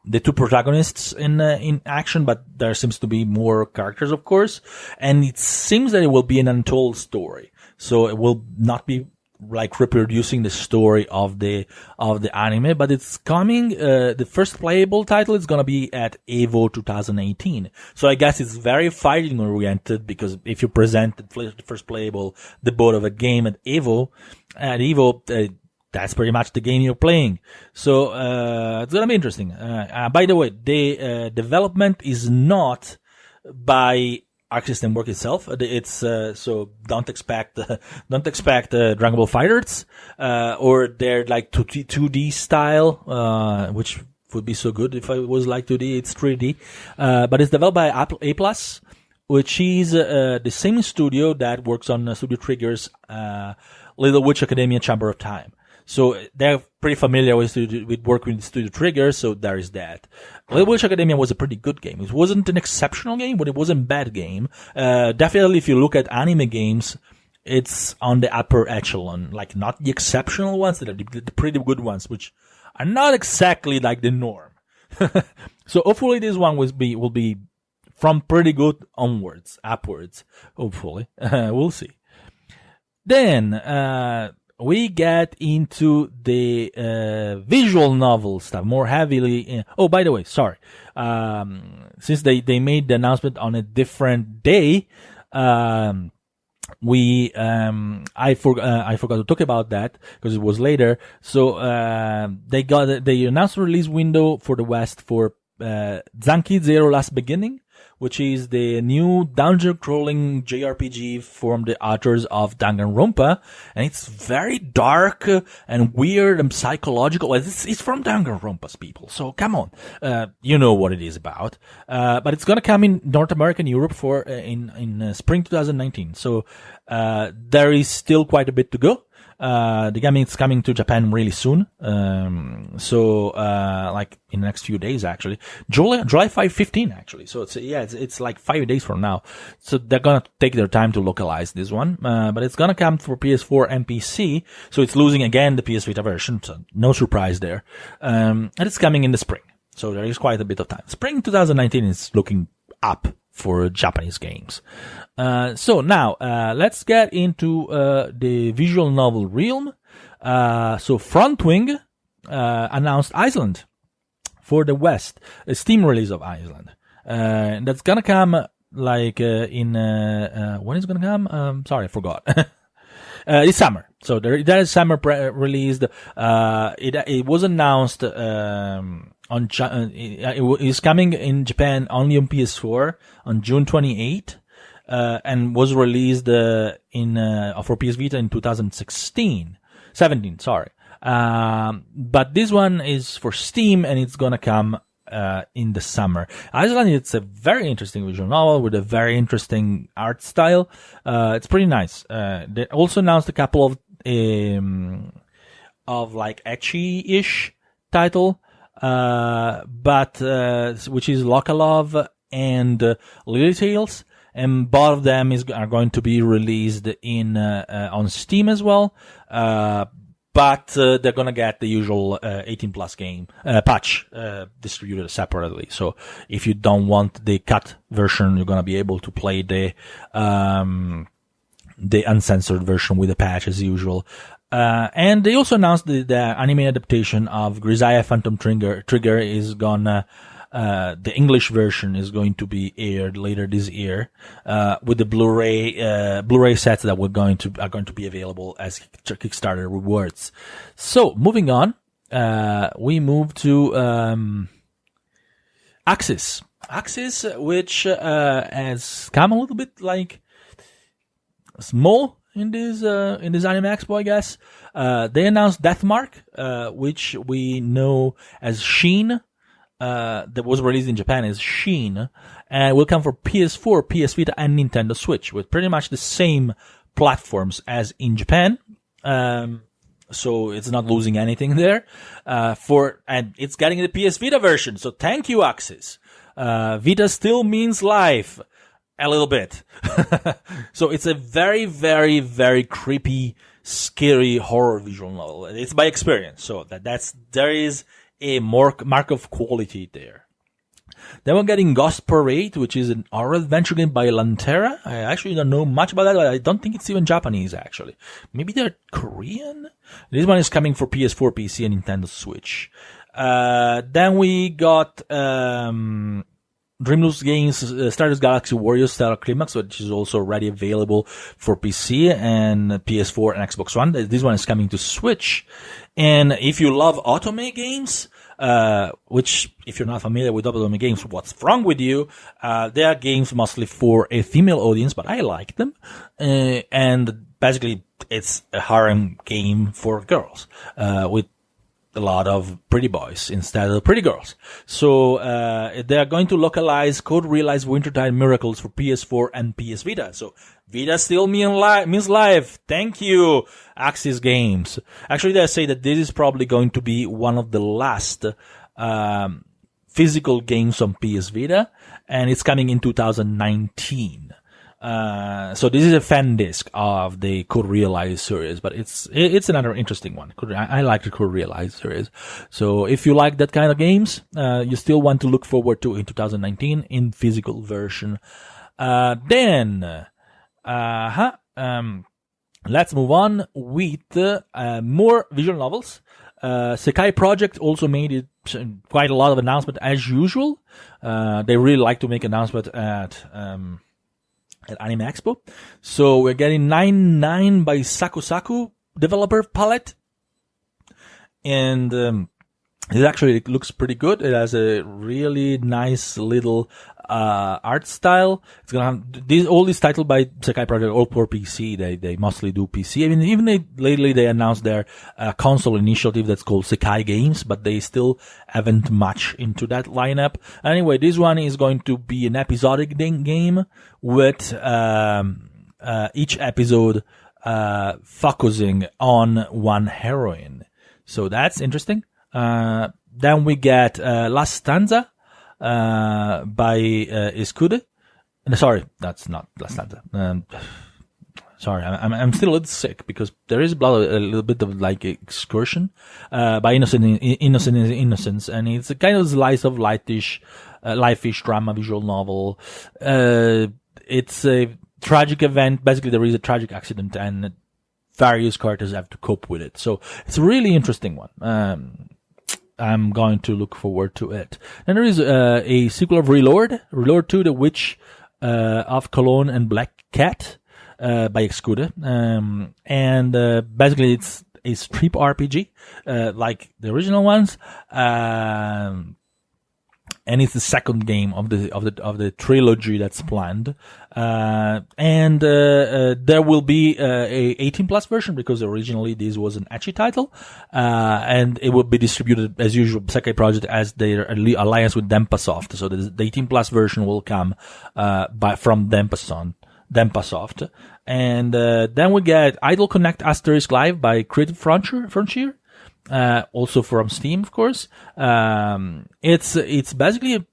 the two protagonists in action, but there seems to be more characters, of course. And it seems that it will be an untold story. So it will not be reproducing the story of the anime, but it's coming, the first playable title is gonna be at Evo 2018. So I guess it's very fighting oriented, because if you present the first playable debut of a game at Evo, that's pretty much the game you're playing. So, it's gonna be interesting. By the way, the development is not by Arc System Works itself. It's, so don't expect Dragon Ball FighterZ, or their 2D style, which would be so good if it was 2D, it's 3D. But it's developed by A+, which is, the same studio that works on Studio Trigger's, Little Witch Academia Chamber of Time. So they're pretty familiar with working with Studio Trigger, so there is that. Little Witch Academia was a pretty good game. It wasn't an exceptional game, but it wasn't a bad game. Definitely if you look at anime games, it's on the upper echelon. Not the exceptional ones, they're the pretty good ones, which are not exactly the norm. So hopefully this one will be from pretty good upwards, hopefully. We'll see. Then, we get into the visual novel stuff more heavily. Oh, by the way, sorry. Since they made the announcement on a different day, I forgot to talk about that because it was later. So they announced the release window for the West for Zanki Zero Last Beginning, which is the new dungeon-crawling JRPG from the authors of Danganronpa, and it's very dark and weird and psychological. It's from Danganronpa's people, so come on, you know what it is about. But it's gonna come in North America and Europe for in spring 2019. So there is still quite a bit to go. The game is coming to Japan really soon. Like in the next few days, actually. July 15, actually. So it's like 5 days from now. So they're gonna take their time to localize this one. But it's gonna come for PS4 and PC. So it's losing again the PS Vita version. So no surprise there. And it's coming in the spring. So there is quite a bit of time. Spring 2019 is looking up for Japanese games. So now, let's get into, the visual novel realm. So Frontwing, announced Iceland for the West, a Steam release of Iceland. That's gonna come, like, when is it gonna come? Sorry, I forgot. This summer. So there is summer released. It was announced, it is coming in Japan only on PS4 on June 28th, and was released, for PS Vita in 17, sorry. But this one is for Steam and it's gonna come, in the summer. Iceland, it's a very interesting visual novel with a very interesting art style. It's pretty nice. They also announced a couple of like ecchi-ish title, but which is Lokalov and Lily Tales, and both of them are going to be released in on Steam as well. But they're gonna get the usual 18 plus game patch distributed separately. So if you don't want the cut version, you're gonna be able to play the uncensored version with the patch as usual. And they also announced the anime adaptation of Grisaya Phantom Trigger is gonna, the English version is going to be aired later this year, with the Blu-ray sets that are going to be available as Kickstarter rewards. So, moving on, we move to, Axis. Axis, which, has come a little bit like small in this Anime Expo, I guess. They announced Deathmark, which we know as Sheen, that was released in Japan as Sheen, and will come for PS4, PS Vita, and Nintendo Switch, with pretty much the same platforms as in Japan. So it's not losing anything there. And it's getting the PS Vita version, so thank you, Axis. Vita still means life. A little bit. So it's a very, very, very creepy, scary horror visual novel. It's by experience. So there is a mark of quality there. Then we're getting Ghost Parade, which is an horror adventure game by Lantera. I actually don't know much about that, but I don't think it's even Japanese, actually. Maybe they're Korean? This one is coming for PS4, PC, and Nintendo Switch. Then we got, Dreamless Games, Stardust Galaxy Warriors Stellar Climax, which is also already available for PC and PS4 and Xbox One. This one is coming to Switch. And if you love otome games, which, if you're not familiar with otome games, what's wrong with you? They are games mostly for a female audience, but I like them. And basically, it's a harem game for girls, with a lot of pretty boys instead of pretty girls. So, they are going to localize Code Realize Wintertide Miracles for PS4 and PS Vita. So, Vita still means life. Thank you, Axis Games. Actually, they say that this is probably going to be one of the last, physical games on PS Vita, and it's coming in 2019. So this is a fan disc of the Code Realize series, but it's another interesting one. I like the Code Realize series. So if you like that kind of games, you still want to look forward to in 2019 in physical version. Then, let's move on with, more visual novels. Sekai Project also made it quite a lot of announcement as usual. They really like to make announcement at Anime Expo. So we're getting 9-9 by Saku Saku developer palette. And, it actually looks pretty good. It has a really nice little, art style. It's gonna have all these titles by Sekai Project, all for PC. They mostly do PC. I mean, even lately they announced their console initiative that's called Sekai Games, but they still haven't much into that lineup. Anyway, this one is going to be an episodic game with each episode focusing on one heroine. So that's interesting. Then we get Last Stanza by Iscude. Sorry, that's not Last Stanza. Sorry, I'm still a little sick because there is a little bit of like excursion by Innocence, and it's a kind of slice of lightish, life-ish drama visual novel. It's a tragic event. Basically, there is a tragic accident, and various characters have to cope with it. So it's a really interesting one. I'm going to look forward to it. Then there is a sequel of Reload 2, The Witch of Cologne and Black Cat by Excude. And basically it's a strip RPG like the original ones. And it's the second game of the trilogy that's planned. And there will be a 18 plus version because originally this was an ecchi title. And it will be distributed as usual, Sekai Project as their alliance with Denpasoft. So the 18 plus version will come, from Denpasoft. And, then we get Idol Connect Asterisk Live by Creative Frontier. Also from Steam, of course. It's basically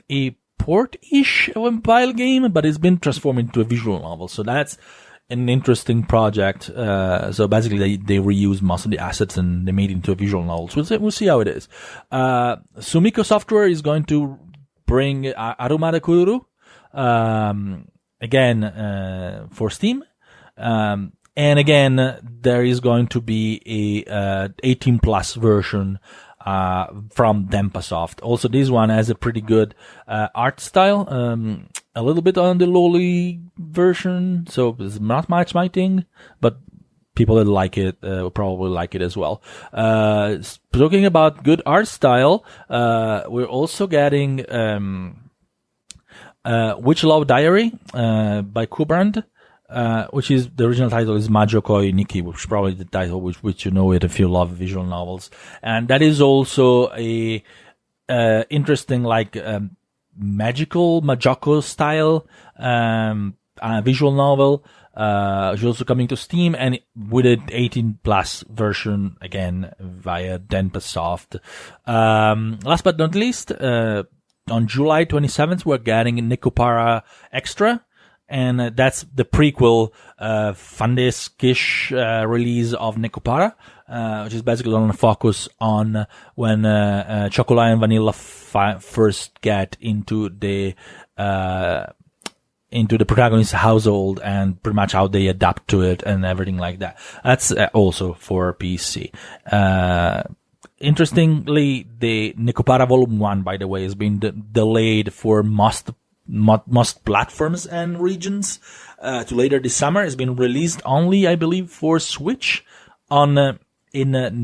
a port-ish mobile game, but it's been transformed into a visual novel. So that's an interesting project. So basically they reuse most of the assets and they made it into a visual novel. So we'll see how it is. Sumiko Software is going to bring Arumada Kururu, again, for Steam. And again, there is going to be a 18 plus version from Denpasoft. Also, this one has a pretty good art style, a little bit on the lowly version, so it's not much my thing, but people that like it will probably like it as well. Talking about good art style, we're also getting Witch Love Diary by Kubrand. Which is the original title is Majokoi Nikki, which is probably the title which you know it if you love visual novels, and that is also a interesting like magical Majoko style visual novel. It's also coming to Steam and with an 18 plus version again via Denpasoft. Last but not least, on July 27th we're getting Nekopara Extra. And that's the prequel, Fundisk-ish, release of Nekopara, which is basically going to focus on when, Chocolate and Vanilla first get into the protagonist's household and pretty much how they adapt to it and everything like that. That's also for PC. Interestingly, the Nekopara Volume 1, by the way, has been delayed for most platforms and regions to later this summer. It's been released only, I believe, for Switch in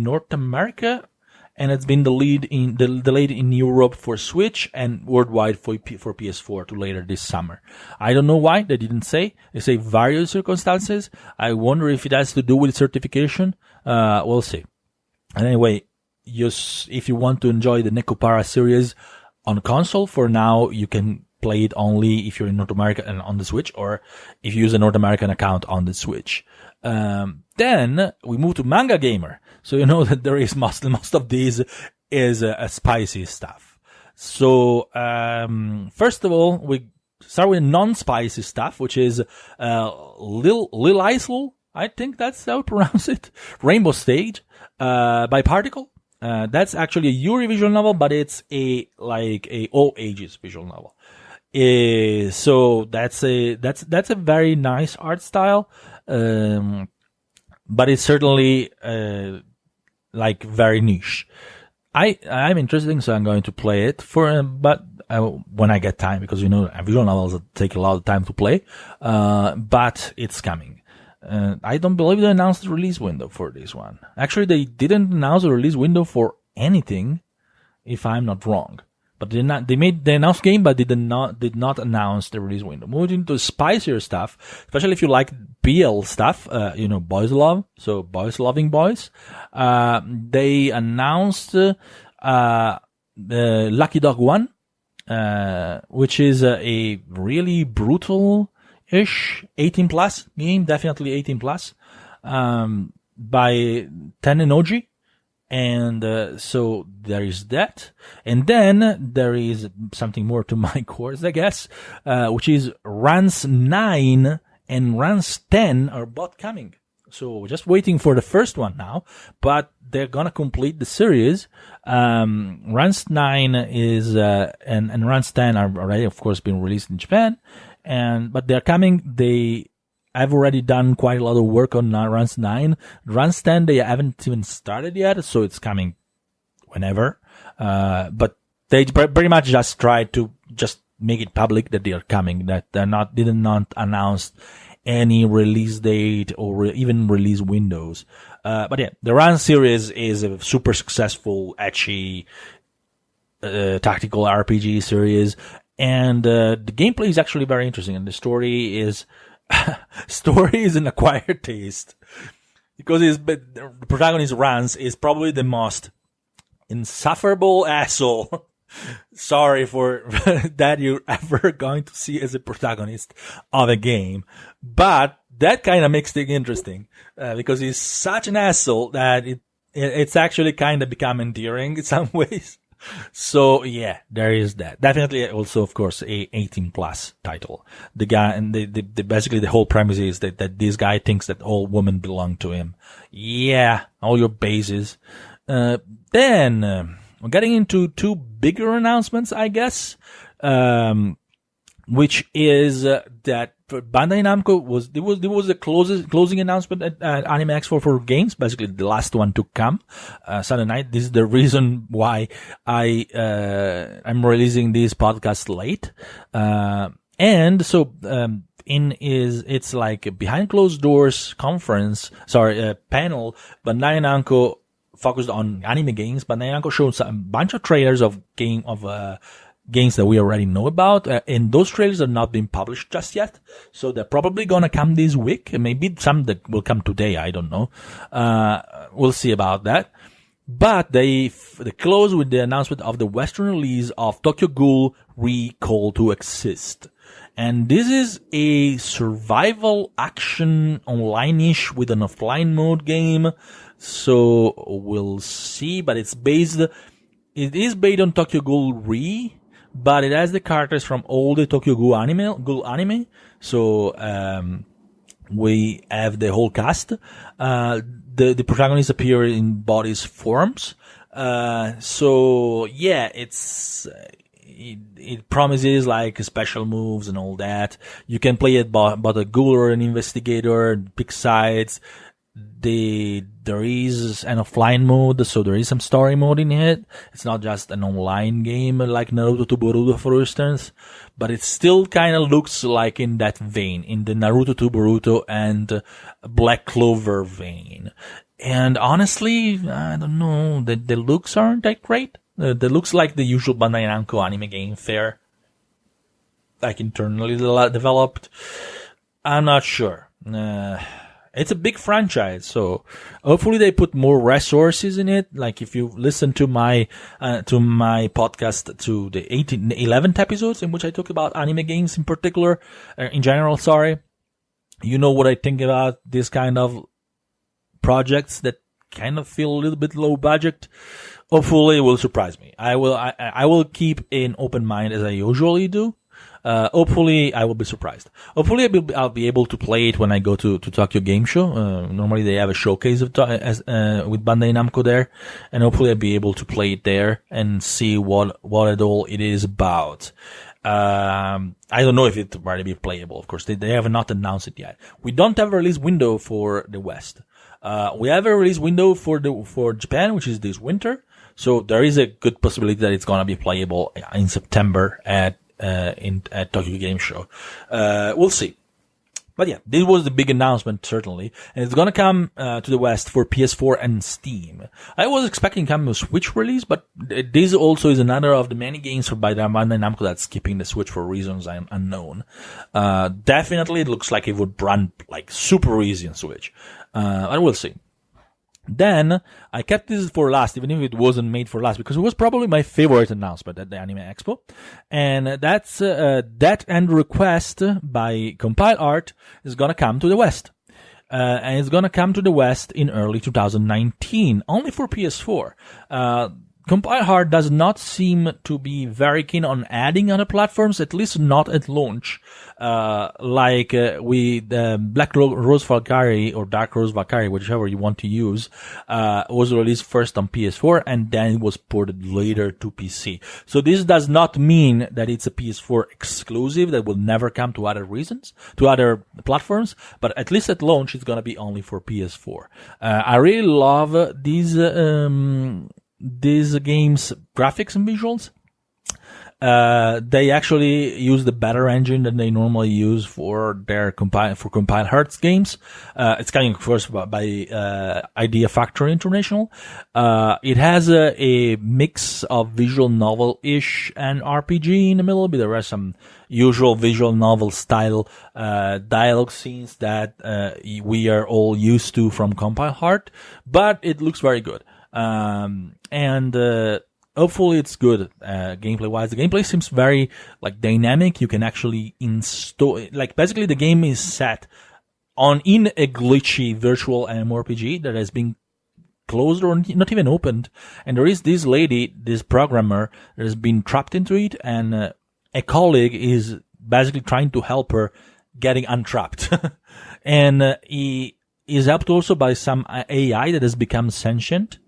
North America, and it's been delayed in Europe for Switch and worldwide for PS4 to later this summer. I don't know why. They didn't say. They say various circumstances. I wonder if it has to do with certification. We'll see. And anyway, if you want to enjoy the Nekopara series on console, for now you can play it only if you're in North America and on the Switch, or if you use a North American account on the Switch. Then we move to Manga Gamer. So you know that there is most of these is spicy stuff. So first of all, we start with non-spicy stuff, which is Lil Isle. I think that's how to pronounce it. Rainbow Stage by Particle. That's actually a Yuri visual novel, but it's a all ages visual novel. So that's a very nice art style, but it's certainly very niche. I'm interested, so I'm going to play it but when I get time, because visual novels take a lot of time to play, but it's coming. I don't believe they announced the release window for this one. Actually, they didn't announce a release window for anything, if I'm not wrong. But they announced game, but did not announce the release window. Moving into spicier stuff, especially if you like BL stuff, boys love, so boys loving boys. They announced, Lucky Dog 1, which is a really brutal-ish 18 plus game, definitely 18 plus, by Ten and Oji. And so there is that. And then there is something more to my course, I guess, which is Runs 9 and Runs 10 are both coming. So we're just waiting for the first one now, but they're gonna complete the series. Runs 9 is, and Runs 10 are already, of course, been released in Japan. But they're coming. I've already done quite a lot of work on Runs 9. Runs 10, they haven't even started yet, so it's coming whenever. But they pretty much just tried to just make it public that they are coming, that did not announce any release date or even release windows. But yeah, the Run series is a super successful, ecchi, tactical RPG series. And the gameplay is actually very interesting, and the story is an acquired taste, because the protagonist Rans is probably the most insufferable asshole. Sorry for that you're ever going to see as a protagonist of a game, but that kind of makes it interesting, because he's such an asshole that it's actually kind of become endearing in some ways. So yeah, there is that. Definitely also, of course, a 18 plus title. The guy, and basically the whole premise is that this guy thinks that all women belong to him. Yeah, all your bases. Then we're getting into two bigger announcements, I guess. Which is that Bandai Namco there was a closing announcement at Anime Expo for games, basically the last one to come Sunday night. This is the reason why I'm releasing this podcast late, and so it's like a behind closed doors conference, panel. Bandai Namco focused on anime games. Bandai Namco showed a bunch of trailers of games that we already know about, and those trailers are not being published just yet, so they're probably gonna come this week, and maybe some that will come today, I don't know. We'll see about that. But they close with the announcement of the Western release of Tokyo Ghoul Recall to Exist. And this is a survival action online-ish with an offline mode game, so we'll see, but it is based on Tokyo Ghoul Re, but it has the characters from all the Tokyo Ghoul anime. So, we have the whole cast. The protagonists appear in bodies forms. So yeah, it promises like special moves and all that. You can play it about a ghoul or an investigator, pick sides. There is an offline mode, so there is some story mode in it. It's not just an online game like Naruto to Boruto, for instance, but it still kind of looks like in that vein, in the Naruto to Boruto and Black Clover vein. And honestly, I don't know, the looks aren't that great. The looks like the usual Bandai Namco anime game fare, like internally developed. I'm not sure. It's a big franchise, so hopefully they put more resources in it. Like if you listen to my podcast, to the 11th episodes in which I talk about anime games in particular, in general, you know what I think about this kind of projects that kind of feel a little bit low budget. Hopefully it will surprise me. I will keep an open mind as I usually do. Hopefully I will be surprised. Hopefully I'll be able to play it when I go to Tokyo Game Show. Normally they have a showcase with Bandai Namco there, and hopefully I'll be able to play it there and see what at all it is about. I don't know if it will be playable. Of course, they have not announced it yet. We don't have a release window for the West. We have a release window for Japan, which is this winter. So there is a good possibility that it's gonna be playable in September at Tokyo Game Show. We'll see. But yeah, this was the big announcement, certainly. And it's gonna come to the West for PS4 and Steam. I was expecting coming with Switch release, but this also is another of the many games by Bandai Namco that's skipping the Switch for reasons unknown. Definitely it looks like it would run like super easy on Switch. I will see. Then, I kept this for last, even if it wasn't made for last, because it was probably my favorite announcement at the Anime Expo. And that's, Death and Request by Compile Art is gonna come to the West. And it's gonna come to the West in early 2019, only for PS4. Compile Art does not seem to be very keen on adding other platforms, at least not at launch. Like Black Rose Valkyrie or Dark Rose Valkyrie, whichever you want to use, was released first on PS4 and then it was ported later to PC. So this does not mean that it's a PS4 exclusive that will never come to other platforms, but at least at launch it's gonna be only for PS4. I really love these games' graphics and visuals. They actually use the better engine than they normally use for their Compile Hearts games. It's coming, of course, by Idea Factory International. It has a mix of visual novel-ish and RPG in the middle, but there are some usual visual novel style dialogue scenes that we are all used to from Compile Heart, but it looks very good. Hopefully it's good, gameplay wise. The gameplay seems very, like, dynamic. You can actually install, like, basically the game is set in a glitchy virtual MMORPG that has been closed or not even opened. And there is this lady, this programmer, that has been trapped into it, and a colleague is basically trying to help her getting untrapped. And he is helped also by some AI that has become sentient.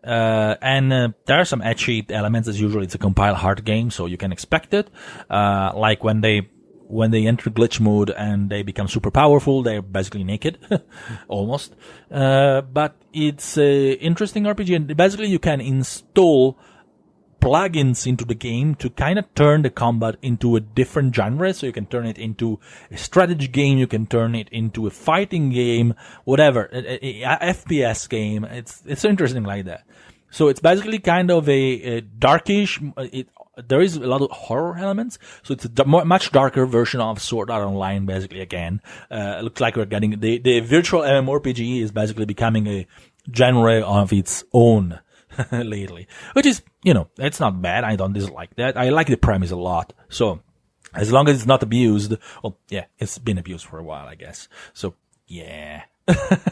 There are some etchy elements. As usual, it's a Compile Heart game, so you can expect it. Like when they enter glitch mode and they become super powerful, they're basically naked, almost. But it's a interesting RPG, and basically you can install plugins into the game to kind of turn the combat into a different genre. So you can turn it into a strategy game, you can turn it into a fighting game, whatever, a FPS game. It's interesting like that. So it's basically kind of a darkish. There is a lot of horror elements, so it's a much darker version of Sword Art Online. Basically, again, it looks like we're getting the virtual MMORPG is basically becoming a genre of its own. Lately, which is, it's not bad. I don't dislike that. I like the premise a lot. So, as long as it's not abused, well, yeah, it's been abused for a while, I guess. So, yeah.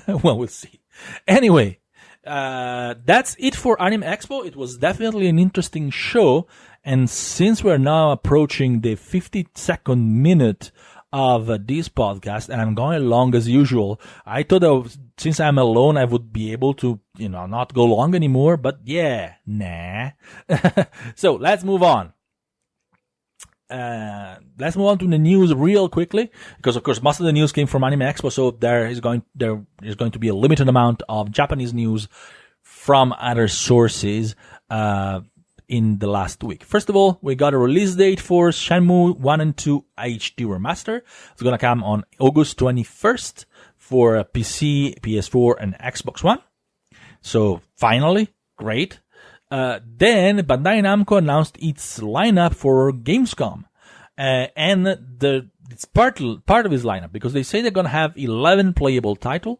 Well, we'll see. Anyway, that's it for Anime Expo. It was definitely an interesting show. And since we're now approaching the 52nd minute of this podcast, and I'm going along as usual, I thought since I'm alone, I would be able to, not go long anymore, but yeah, nah. So let's move on. Let's move on to the news real quickly, because of course most of the news came from Anime Expo, so there is going to be a limited amount of Japanese news from other sources, in the last week. First of all, we got a release date for Shenmue 1 and 2 HD Remaster. It's gonna come on August 21st for PC, PS4, and Xbox One. So, finally, great. Then, Bandai Namco announced its lineup for Gamescom. And it's part of his lineup, because they say they're gonna have 11 playable titles.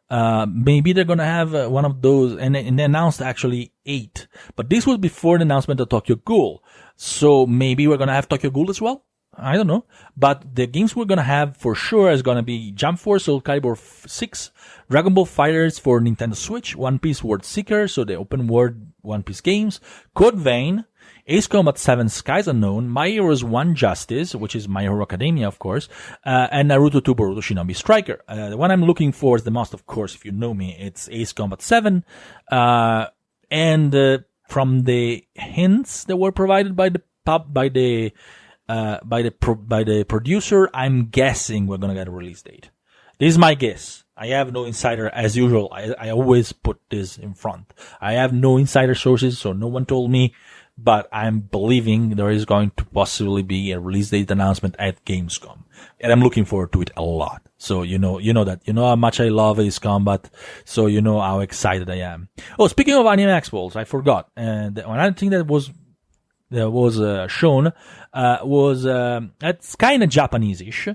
Maybe they're gonna have one of those, and they announced actually 8. But this was before the announcement of Tokyo Ghoul. So maybe we're gonna have Tokyo Ghoul as well? I don't know. But the games we're gonna have for sure is gonna be Jump Force, Soul Calibur 6, Dragon Ball FighterZ for Nintendo Switch, One Piece World Seeker, so the open world One Piece games, Code Vein, Ace Combat 7 Skies Unknown, My Heroes 1 Justice, which is My Hero Academia, of course, and Naruto 2 Boruto Shinobi Striker. The one I'm looking for is the most, of course, if you know me, it's Ace Combat 7. And from the hints that were provided by the producer, I'm guessing we're gonna get a release date. This is my guess. I have no insider, as usual. I always put this in front. I have no insider sources, so no one told me but I'm believing there is going to possibly be a release date announcement at Gamescom, and I'm looking forward to it a lot. So you know how much I love Ace Combat, so you know how excited I am. Oh, speaking of Anime Expos, I forgot, and another thing that was shown was it's kind of Japanese-ish,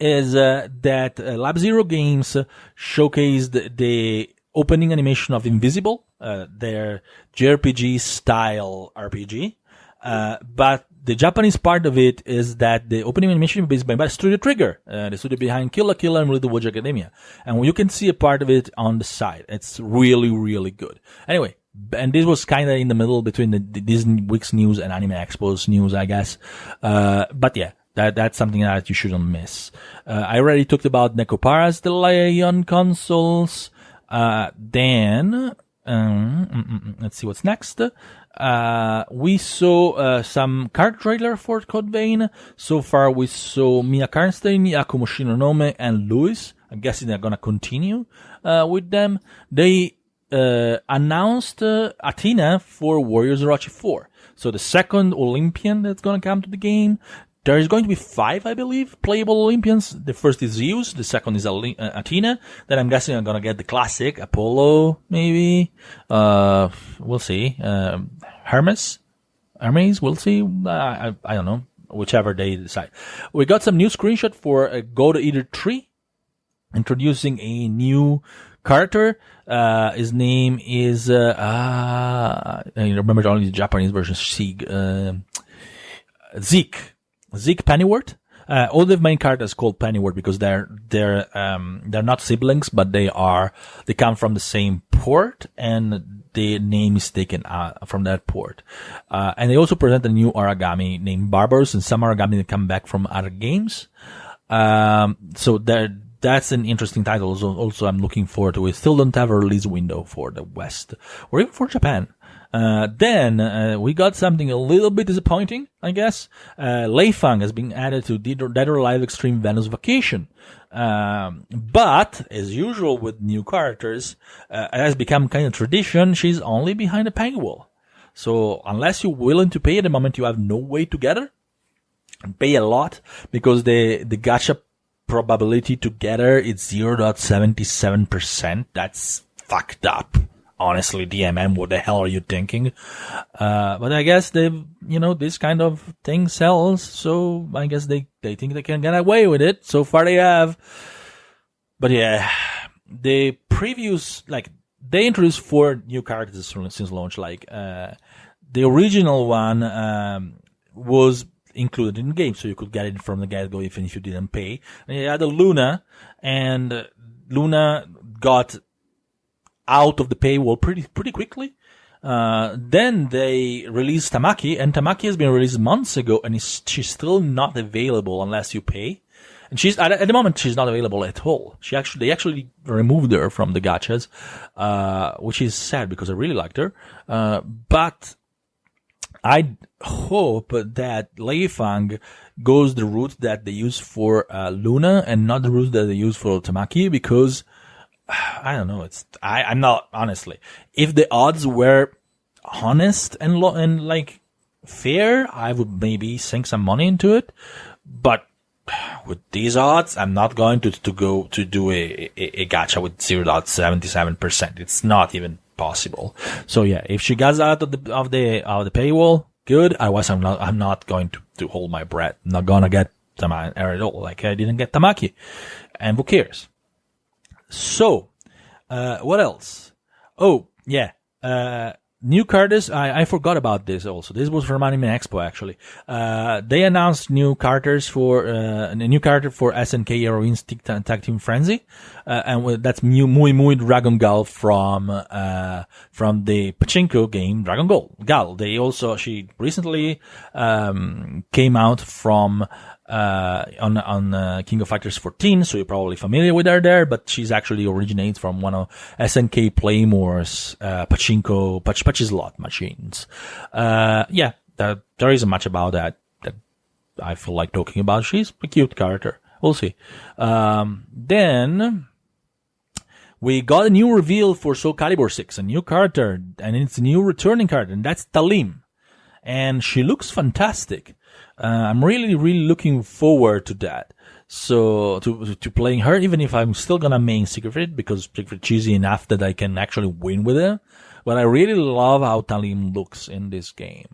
is that Lab Zero Games showcased the opening animation of Invisible, their JRPG style RPG, but the Japanese part of it is that the opening animation is by Studio Trigger, the studio behind Kill la Kill and Little Witch Academia, and you can see a part of it on the side. It's really, really good. Anyway, and this was kind of in the middle between the Disney Week's news and Anime Expo's news, I guess. But yeah, that's something that you shouldn't miss. I already talked about Necopara's delay on consoles. Then, let's see what's next. We saw some card trailer for Code Vein. So far, we saw Mia Karnstein, Yakumo Shinonome, and Luis. I'm guessing they're gonna continue with them. They announced Athena for Warriors Orochi 4. So the second Olympian that's gonna come to the game. There is going to be 5, I believe, playable Olympians. The first is Zeus, the second is Athena. Then I'm guessing I'm gonna get the classic Apollo, maybe. We'll see. Hermes, we'll see. I don't know. Whichever they decide. We got some new screenshot for God Eater 3, introducing a new character. His name is I remember only the Japanese version. Zeke Pennyworth. All the main characters called Pennyworth because they're not siblings, but they come from the same port, and the name is taken from that port. And they also present a new Origami named Barbaros, and some Origami that come back from other games. So that's an interesting title. Also, I'm looking forward to it. Still don't have a release window for the West or even for Japan. Then we got something a little bit disappointing, I guess. Lei Fang has been added to Dead or Alive Extreme Venus Vacation. But, as usual with new characters, it has become kind of tradition, she's only behind a paywall. So, unless you're willing to pay at the moment, you have no way to get her. And pay a lot, because the gacha probability to get her is 0.77%. That's fucked up. Honestly, DMM, what the hell are you thinking? But I guess this kind of thing sells, so I guess they think they can get away with it. So far they have. But yeah, the previews, they introduced 4 new characters since launch. The original one, was included in the game, so you could get it from the get-go even if you didn't pay. And you had a Luna, and Luna got out of the paywall pretty quickly. Then they released Tamaki, and Tamaki has been released months ago, and she's still not available unless you pay. And she's at the moment she's not available at all. They actually removed her from the gachas, which is sad because I really liked her. But I hope that Lei Fang goes the route that they use for Luna and not the route that they use for Tamaki, because I don't know. I'm not, honestly. If the odds were honest and fair, I would maybe sink some money into it. But with these odds, I'm not going to go to do a gacha with 0.77%. It's not even possible. So yeah, if she gets out of the paywall, good. Otherwise, I'm not going to hold my breath. I'm not gonna get Tamaki at all. I didn't get Tamaki, and who cares? So, what else? Oh, yeah. New characters. I forgot about this also. This was from Anime Expo, actually. They announced new characters for, a new character for SNK Heroines Tag Team Frenzy. And that's Mui Mui Dragon Gal from the pachinko game Dragon Gal. She recently, came out from, on King of Fighters 14, so you're probably familiar with her there, but she's actually originates from one of SNK Playmore's pachinko slot machines. There isn't much about that I feel like talking about. She's a cute character. We'll see. Then we got a new reveal for Soul Calibur 6, a new character, and it's a new returning character, and that's Talim. And she looks fantastic. I'm really, really looking forward to that. So, to playing her, even if I'm still gonna main Secret, because Secret cheesy enough that I can actually win with her. But I really love how Talim looks in this game.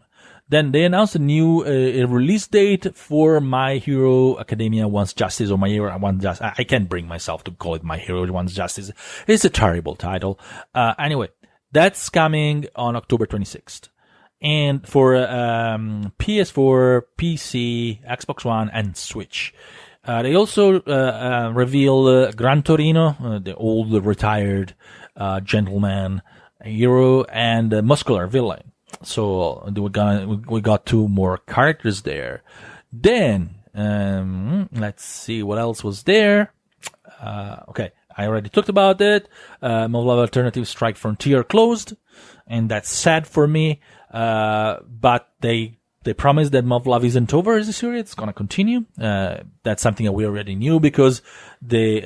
Then they announced a new release date for My Hero Academia Wants Justice, or My Hero Wants Justice. I can't bring myself to call it My Hero Wants Justice. It's a terrible title. Anyway, that's coming on October 26th. And for PS4, PC, Xbox One, and Switch. They also reveal Gran Torino, the old retired gentleman hero, and muscular villain. So we got 2 more characters there. Then let's see what else was there. Okay, I already talked about it. Mobile Alternative Strike Frontier closed, and that's sad for me. But they promised that Mob Love isn't over as a series. It's gonna continue. That's something that we already knew because the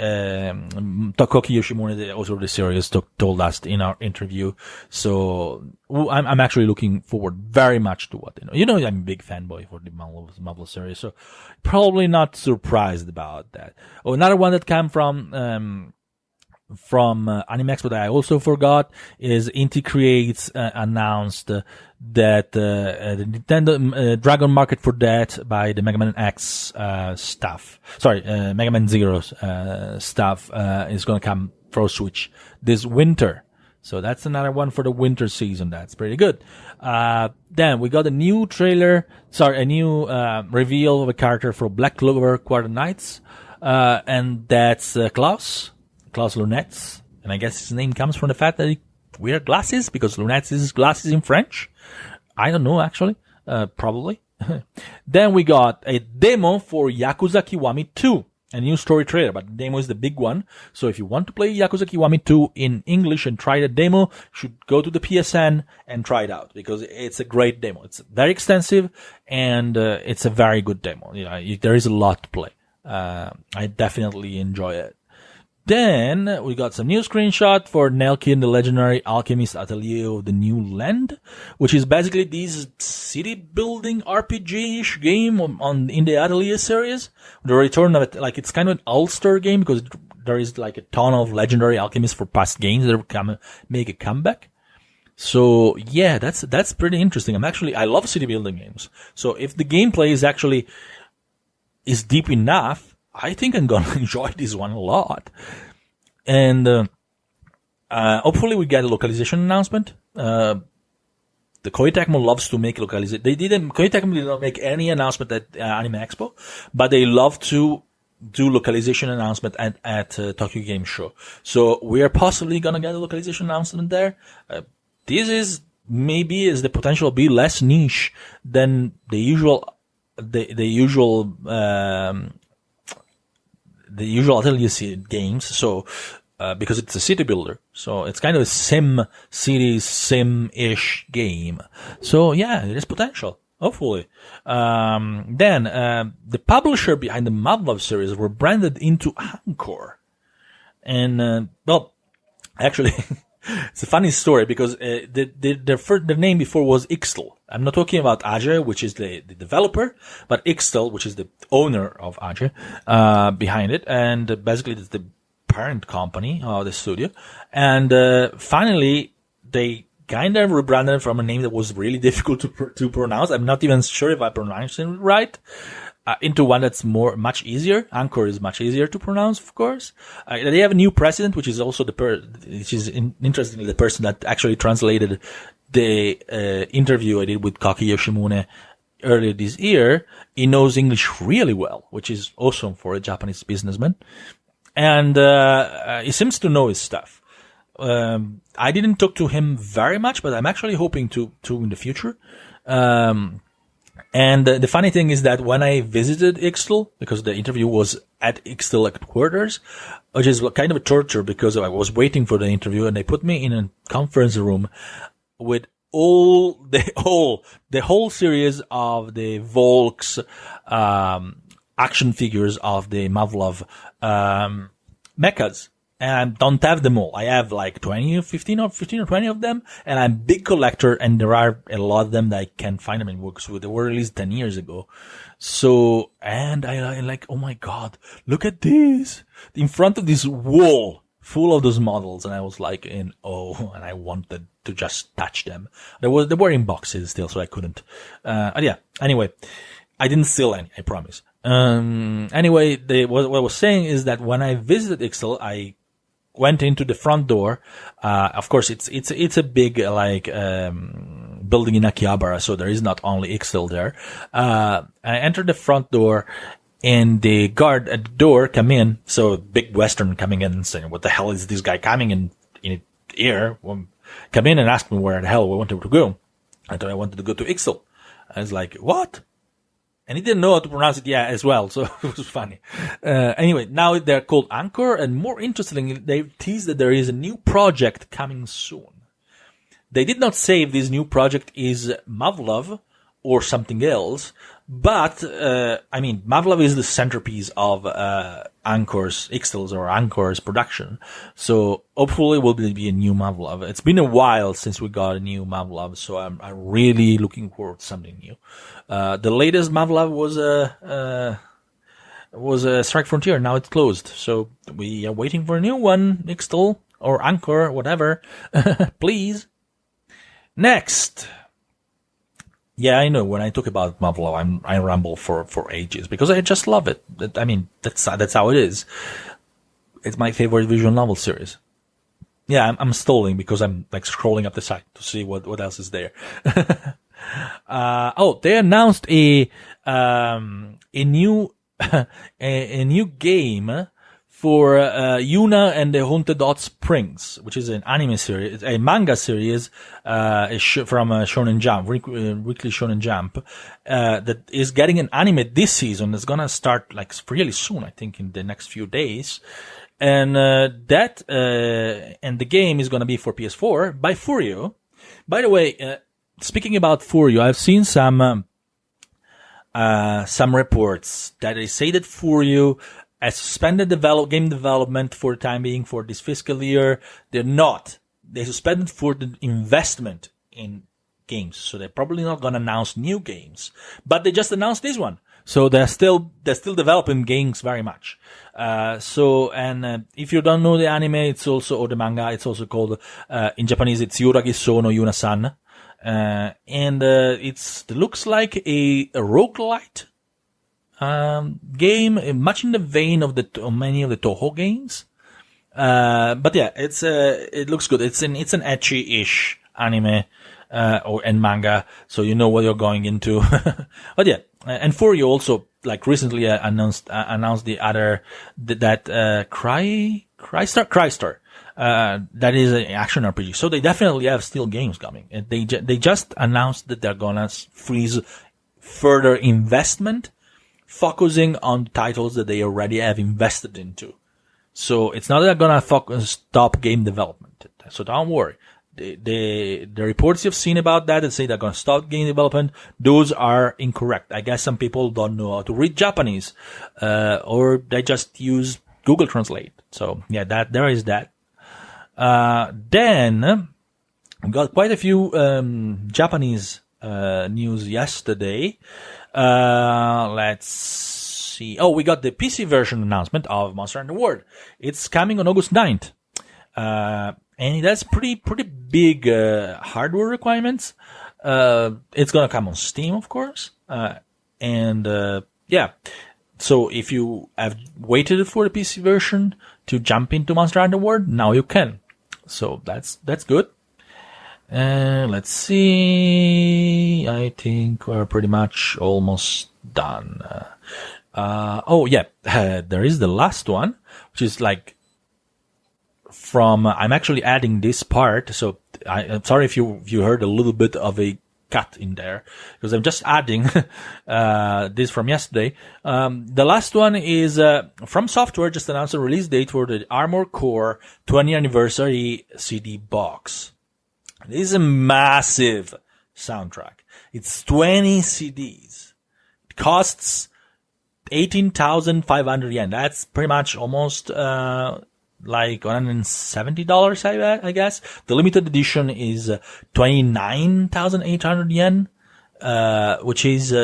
Tokoki Yoshimune, the author of the series, told us in our interview. So I'm actually looking forward very much to what I'm a big fanboy for the Marvel series, so probably not surprised about that. Oh, another one that came from Anime Expo that I also forgot is Inti Creates announced that the Nintendo Dragon Market for Death by the Mega Man X Mega Man Zero's stuff is going to come for Switch this winter. So that's another one for the winter season. That's pretty good. Then we got a new reveal of a character for Black Clover Quarter Nights, and that's Klaus Lunettes, and I guess his name comes from the fact that he wears glasses, because Lunettes is glasses in French. I don't know, actually. Probably. Then we got a demo for Yakuza Kiwami 2, a new story trailer, but the demo is the big one. So if you want to play Yakuza Kiwami 2 in English and try the demo, you should go to the PSN and try it out, because it's a great demo. It's very extensive, and it's a very good demo. There is a lot to play. I definitely enjoy it. Then we got some new screenshot for Nelkin, the legendary alchemist atelier of the New Land, which is basically this city building RPG-ish game in the Atelier series. The return of it, it's kind of an all-star game, because there is a ton of legendary alchemists for past games that make a comeback. So yeah, that's pretty interesting. I love city building games. So if the gameplay is deep enough, I think I'm gonna enjoy this one a lot. And hopefully we get a localization announcement. The Koei Tecmo loves to make localization. Koei Tecmo did not make any announcement at Anime Expo, but they love to do localization announcement at Tokyo Game Show. So we are possibly gonna get a localization announcement there. This is maybe the potential to be less niche than the usual Atelier games, so because it's a city builder, so it's kind of a sim-ish game. So yeah, there is potential, hopefully. Then the publisher behind the Mudlove series were branded into Anchor, and actually. It's a funny story, because their name before was Ixtel. I'm not talking about Aja, which is the developer, but Ixtel, which is the owner of Aja, behind it, and basically it's the parent company of the studio. And finally, they kind of rebranded from a name that was really difficult to pronounce. I'm not even sure if I pronounced it right. Into one that's much easier. Anchor is much easier to pronounce, of course. They have a new president, which is also interestingly the person that actually translated the interview I did with Koki Yoshimune earlier this year. He knows English really well, which is awesome for a Japanese businessman. And he seems to know his stuff. I didn't talk to him very much, but I'm actually hoping to in the future. And the funny thing is that when I visited Ixtel, because the interview was at Ixtel headquarters, which is kind of a torture, because I was waiting for the interview, and they put me in a conference room with the whole series of the Volks action figures of the Mavlov mechas. and I don't have them all. I have like 15 or 20 of them, and I'm a big collector, and there are a lot of them that I can't find them in books. They were released 10 years ago. So, and I like, oh my God, look at this. In front of this wall full of those models, and I was like and I wanted to just touch them. They were in boxes still, so I couldn't. Yeah, anyway, I didn't steal any, I promise. Anyway, what I was saying is that when I visited Ixtal, I went into the front door. Of course, it's a big, building in Akihabara, so there is not only Ixtal there. I entered the front door, and the guard at the door come in, so big Western coming in and saying, what the hell is this guy coming in here? Come in and ask me where the hell we wanted to go. I thought I wanted to go to Ixtal. I was like, what? And he didn't know how to pronounce it as well, so it was funny. Anyway, now they're called Anchor, and more interestingly, they tease that there is a new project coming soon. They did not say if this new project is Mavlov or something else, but, Mavlov is the centerpiece of, Ixtal's or Anchor's production. So hopefully it will be a new Mavlov. It's been a while since we got a new Mavlov, so I'm really looking forward to something new. The latest Mavlov was Strike Frontier. Now it's closed. So we are waiting for a new one, Ixtal or Anchor, whatever. Please. Next. Yeah, I know. When I talk about Mavlov, I ramble for ages because I just love it. I mean, that's how it is. It's my favorite visual novel series. Yeah, I'm stalling because I'm like scrolling up the site to see what else is there. They announced a new a new game for Yuna and the Haunted Hot Springs, which is an anime series, a manga series from Shonen Jump, Weekly Shonen Jump, that is getting an anime this season. It's gonna start like really soon, I think, in the next few days. And and the game is gonna be for PS4 by Furio. By the way, speaking about Furio, I've seen some reports that they say that Furio has suspended game development for the time being for this fiscal year. They're not. They suspended for the investment in games. So they're probably not going to announce new games. But they just announced this one. So they're still developing games very much. If you don't know the anime, or the manga, it's also called, in Japanese, it's Yuragi Sono Yuna-san. It looks like a roguelite game, much in the vein of many of the Toho games. But yeah, it looks good. It's an ecchi-ish anime, and manga, so you know what you're going into. But yeah, and Furio also, like, recently announced the other, Crystar. That is an action RPG. So they definitely have still games coming. And they just announced that they're gonna freeze further investment, focusing on titles that they already have invested into. So it's not that they're gonna stop game development. So don't worry. The reports you've seen about that say they're gonna stop game development, those are incorrect. I guess some people don't know how to read Japanese, or they just use Google Translate. So yeah, there is that. Then we got quite a few Japanese news yesterday. Let's see. Oh, we got the PC version announcement of Monster Hunter World. It's coming on August 9th. And it has pretty big hardware requirements. It's gonna come on Steam, of course. Yeah. So if you have waited for the PC version to jump into Monster Hunter World, now you can. So that's good. Let's see. I think we're pretty much almost done. There is the last one, which is like I'm actually adding this part. So I'm sorry if you heard a little bit of a cut in there, because I'm just adding this from yesterday. The last one is From Software just announced a release date for the Armored Core 20th anniversary CD box. This is a massive soundtrack. It's 20 CDs. It costs 18,500 yen. That's pretty much almost like $170, I guess. The limited edition is 29,800 yen, which is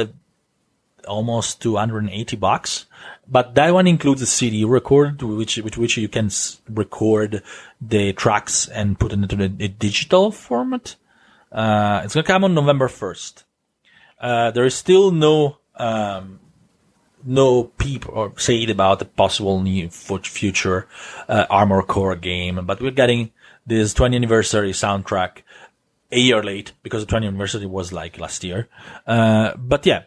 almost $280. But that one includes a CD record, which you can record the tracks and put it into the digital format. It's gonna come on November 1st. There is still no peep or said about the possible new future Armored Core game, but we're getting this 20th anniversary soundtrack a year late because the 20th anniversary was like last year. But yeah,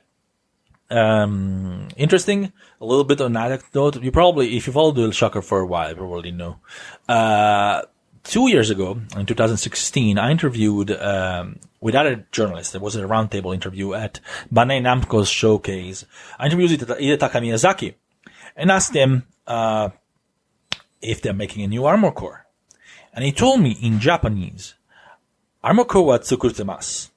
interesting. A little bit of an anecdote. You probably, if you follow DualShocker for a while, you probably know. 2 years ago, in 2016, I interviewed with other journalists. There was a roundtable interview at Bandai Namco's showcase. I interviewed Hidetaka Miyazaki and asked him if they're making a new Armored Core. And he told me in Japanese, Armored Core wa tsukurutemasu,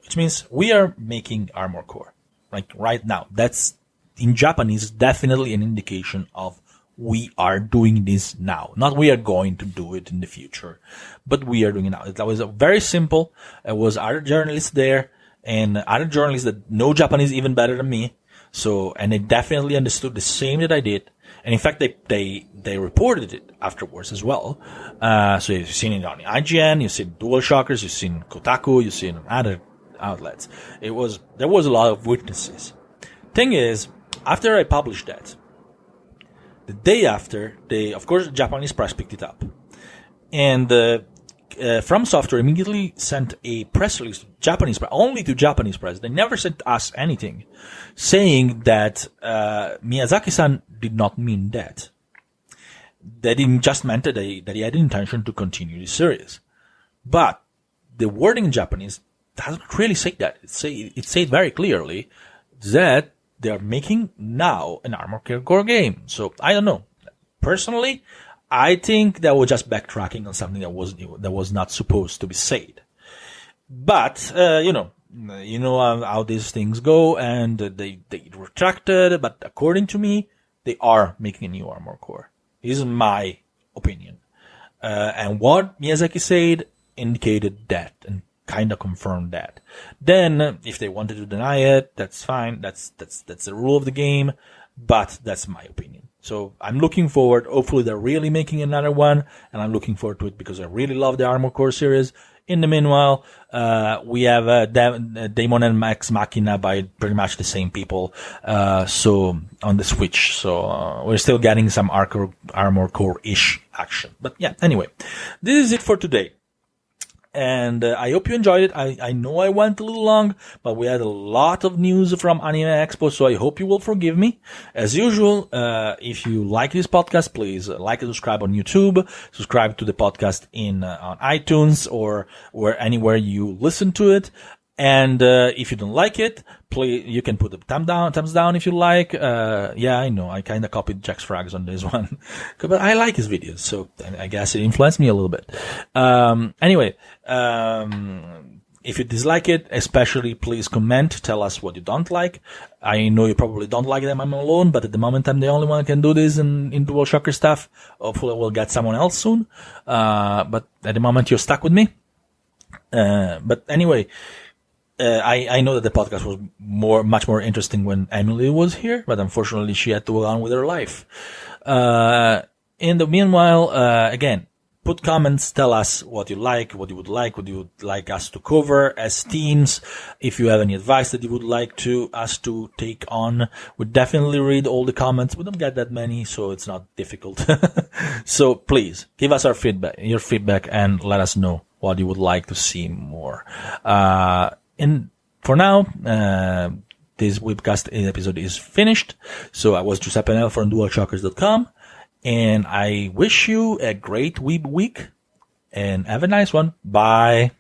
which means we are making Armored Core. Like right now. That's, in Japanese, definitely an indication of we are doing this now. Not we are going to do it in the future, but we are doing it now. That was very simple. It was other journalists there and other journalists that know Japanese even better than me. So, and they definitely understood the same that I did. And in fact, they reported it afterwards as well. So you've seen it on IGN, you've seen DualShockers, you've seen Kotaku, you've seen other outlets. There was a lot of witnesses. Thing is, after I published that, the day after, of course, the Japanese press picked it up. And From Software immediately sent a press release to Japanese press, only to Japanese press. They never sent us anything, saying that Miyazaki-san did not mean that. They didn't just meant that he had the intention to continue the series. But the wording in Japanese doesn't really say that. It said very clearly that they are making now an Armored Core game. So I don't know. Personally, I think that was just backtracking on something that was not supposed to be said. But you know how these things go, and they retracted. But according to me, they are making a new Armored Core. This is my opinion. And what Miyazaki said indicated that and kind of confirmed that. Then, if they wanted to deny it, that's fine. That's the rule of the game. But that's my opinion. So I'm looking forward. Hopefully, they're really making another one, and I'm looking forward to it because I really love the Armored Core series. In the meanwhile, we have Daemon and Ex Machina by pretty much the same people. So on the Switch, so we're still getting some Armored Core-ish action. But yeah, anyway, this is it for today. And I hope you enjoyed it. I know I went a little long, but we had a lot of news from Anime Expo, so I hope you will forgive me. As usual, if you like this podcast, please like and subscribe on YouTube, subscribe to the podcast on iTunes or anywhere you listen to it. And if you don't like it, please, you can put a thumbs down if you like. Yeah, I know, I kind of copied Jack's Frags on this one. But I like his videos, so I guess it influenced me a little bit. Anyway, if you dislike it, especially please comment, tell us what you don't like. I know you probably don't like them, I'm alone, but at the moment I'm the only one who can do this in DualShocker stuff. Hopefully we'll get someone else soon. But at the moment you're stuck with me. But anyway, I know that the podcast was much more interesting when Emily was here, but unfortunately she had to go on with her life. In the meanwhile, again, put comments, tell us what you like, what you would like us to cover as teams. If you have any advice that you would like us to take on, we definitely read all the comments. We don't get that many, so it's not difficult. So please give us your feedback, and let us know what you would like to see more. And for now, this WeebCast episode is finished. So I was Giuseppe Nelva from DualShockers.com, and I wish you a great Weeb week, and have a nice one. Bye.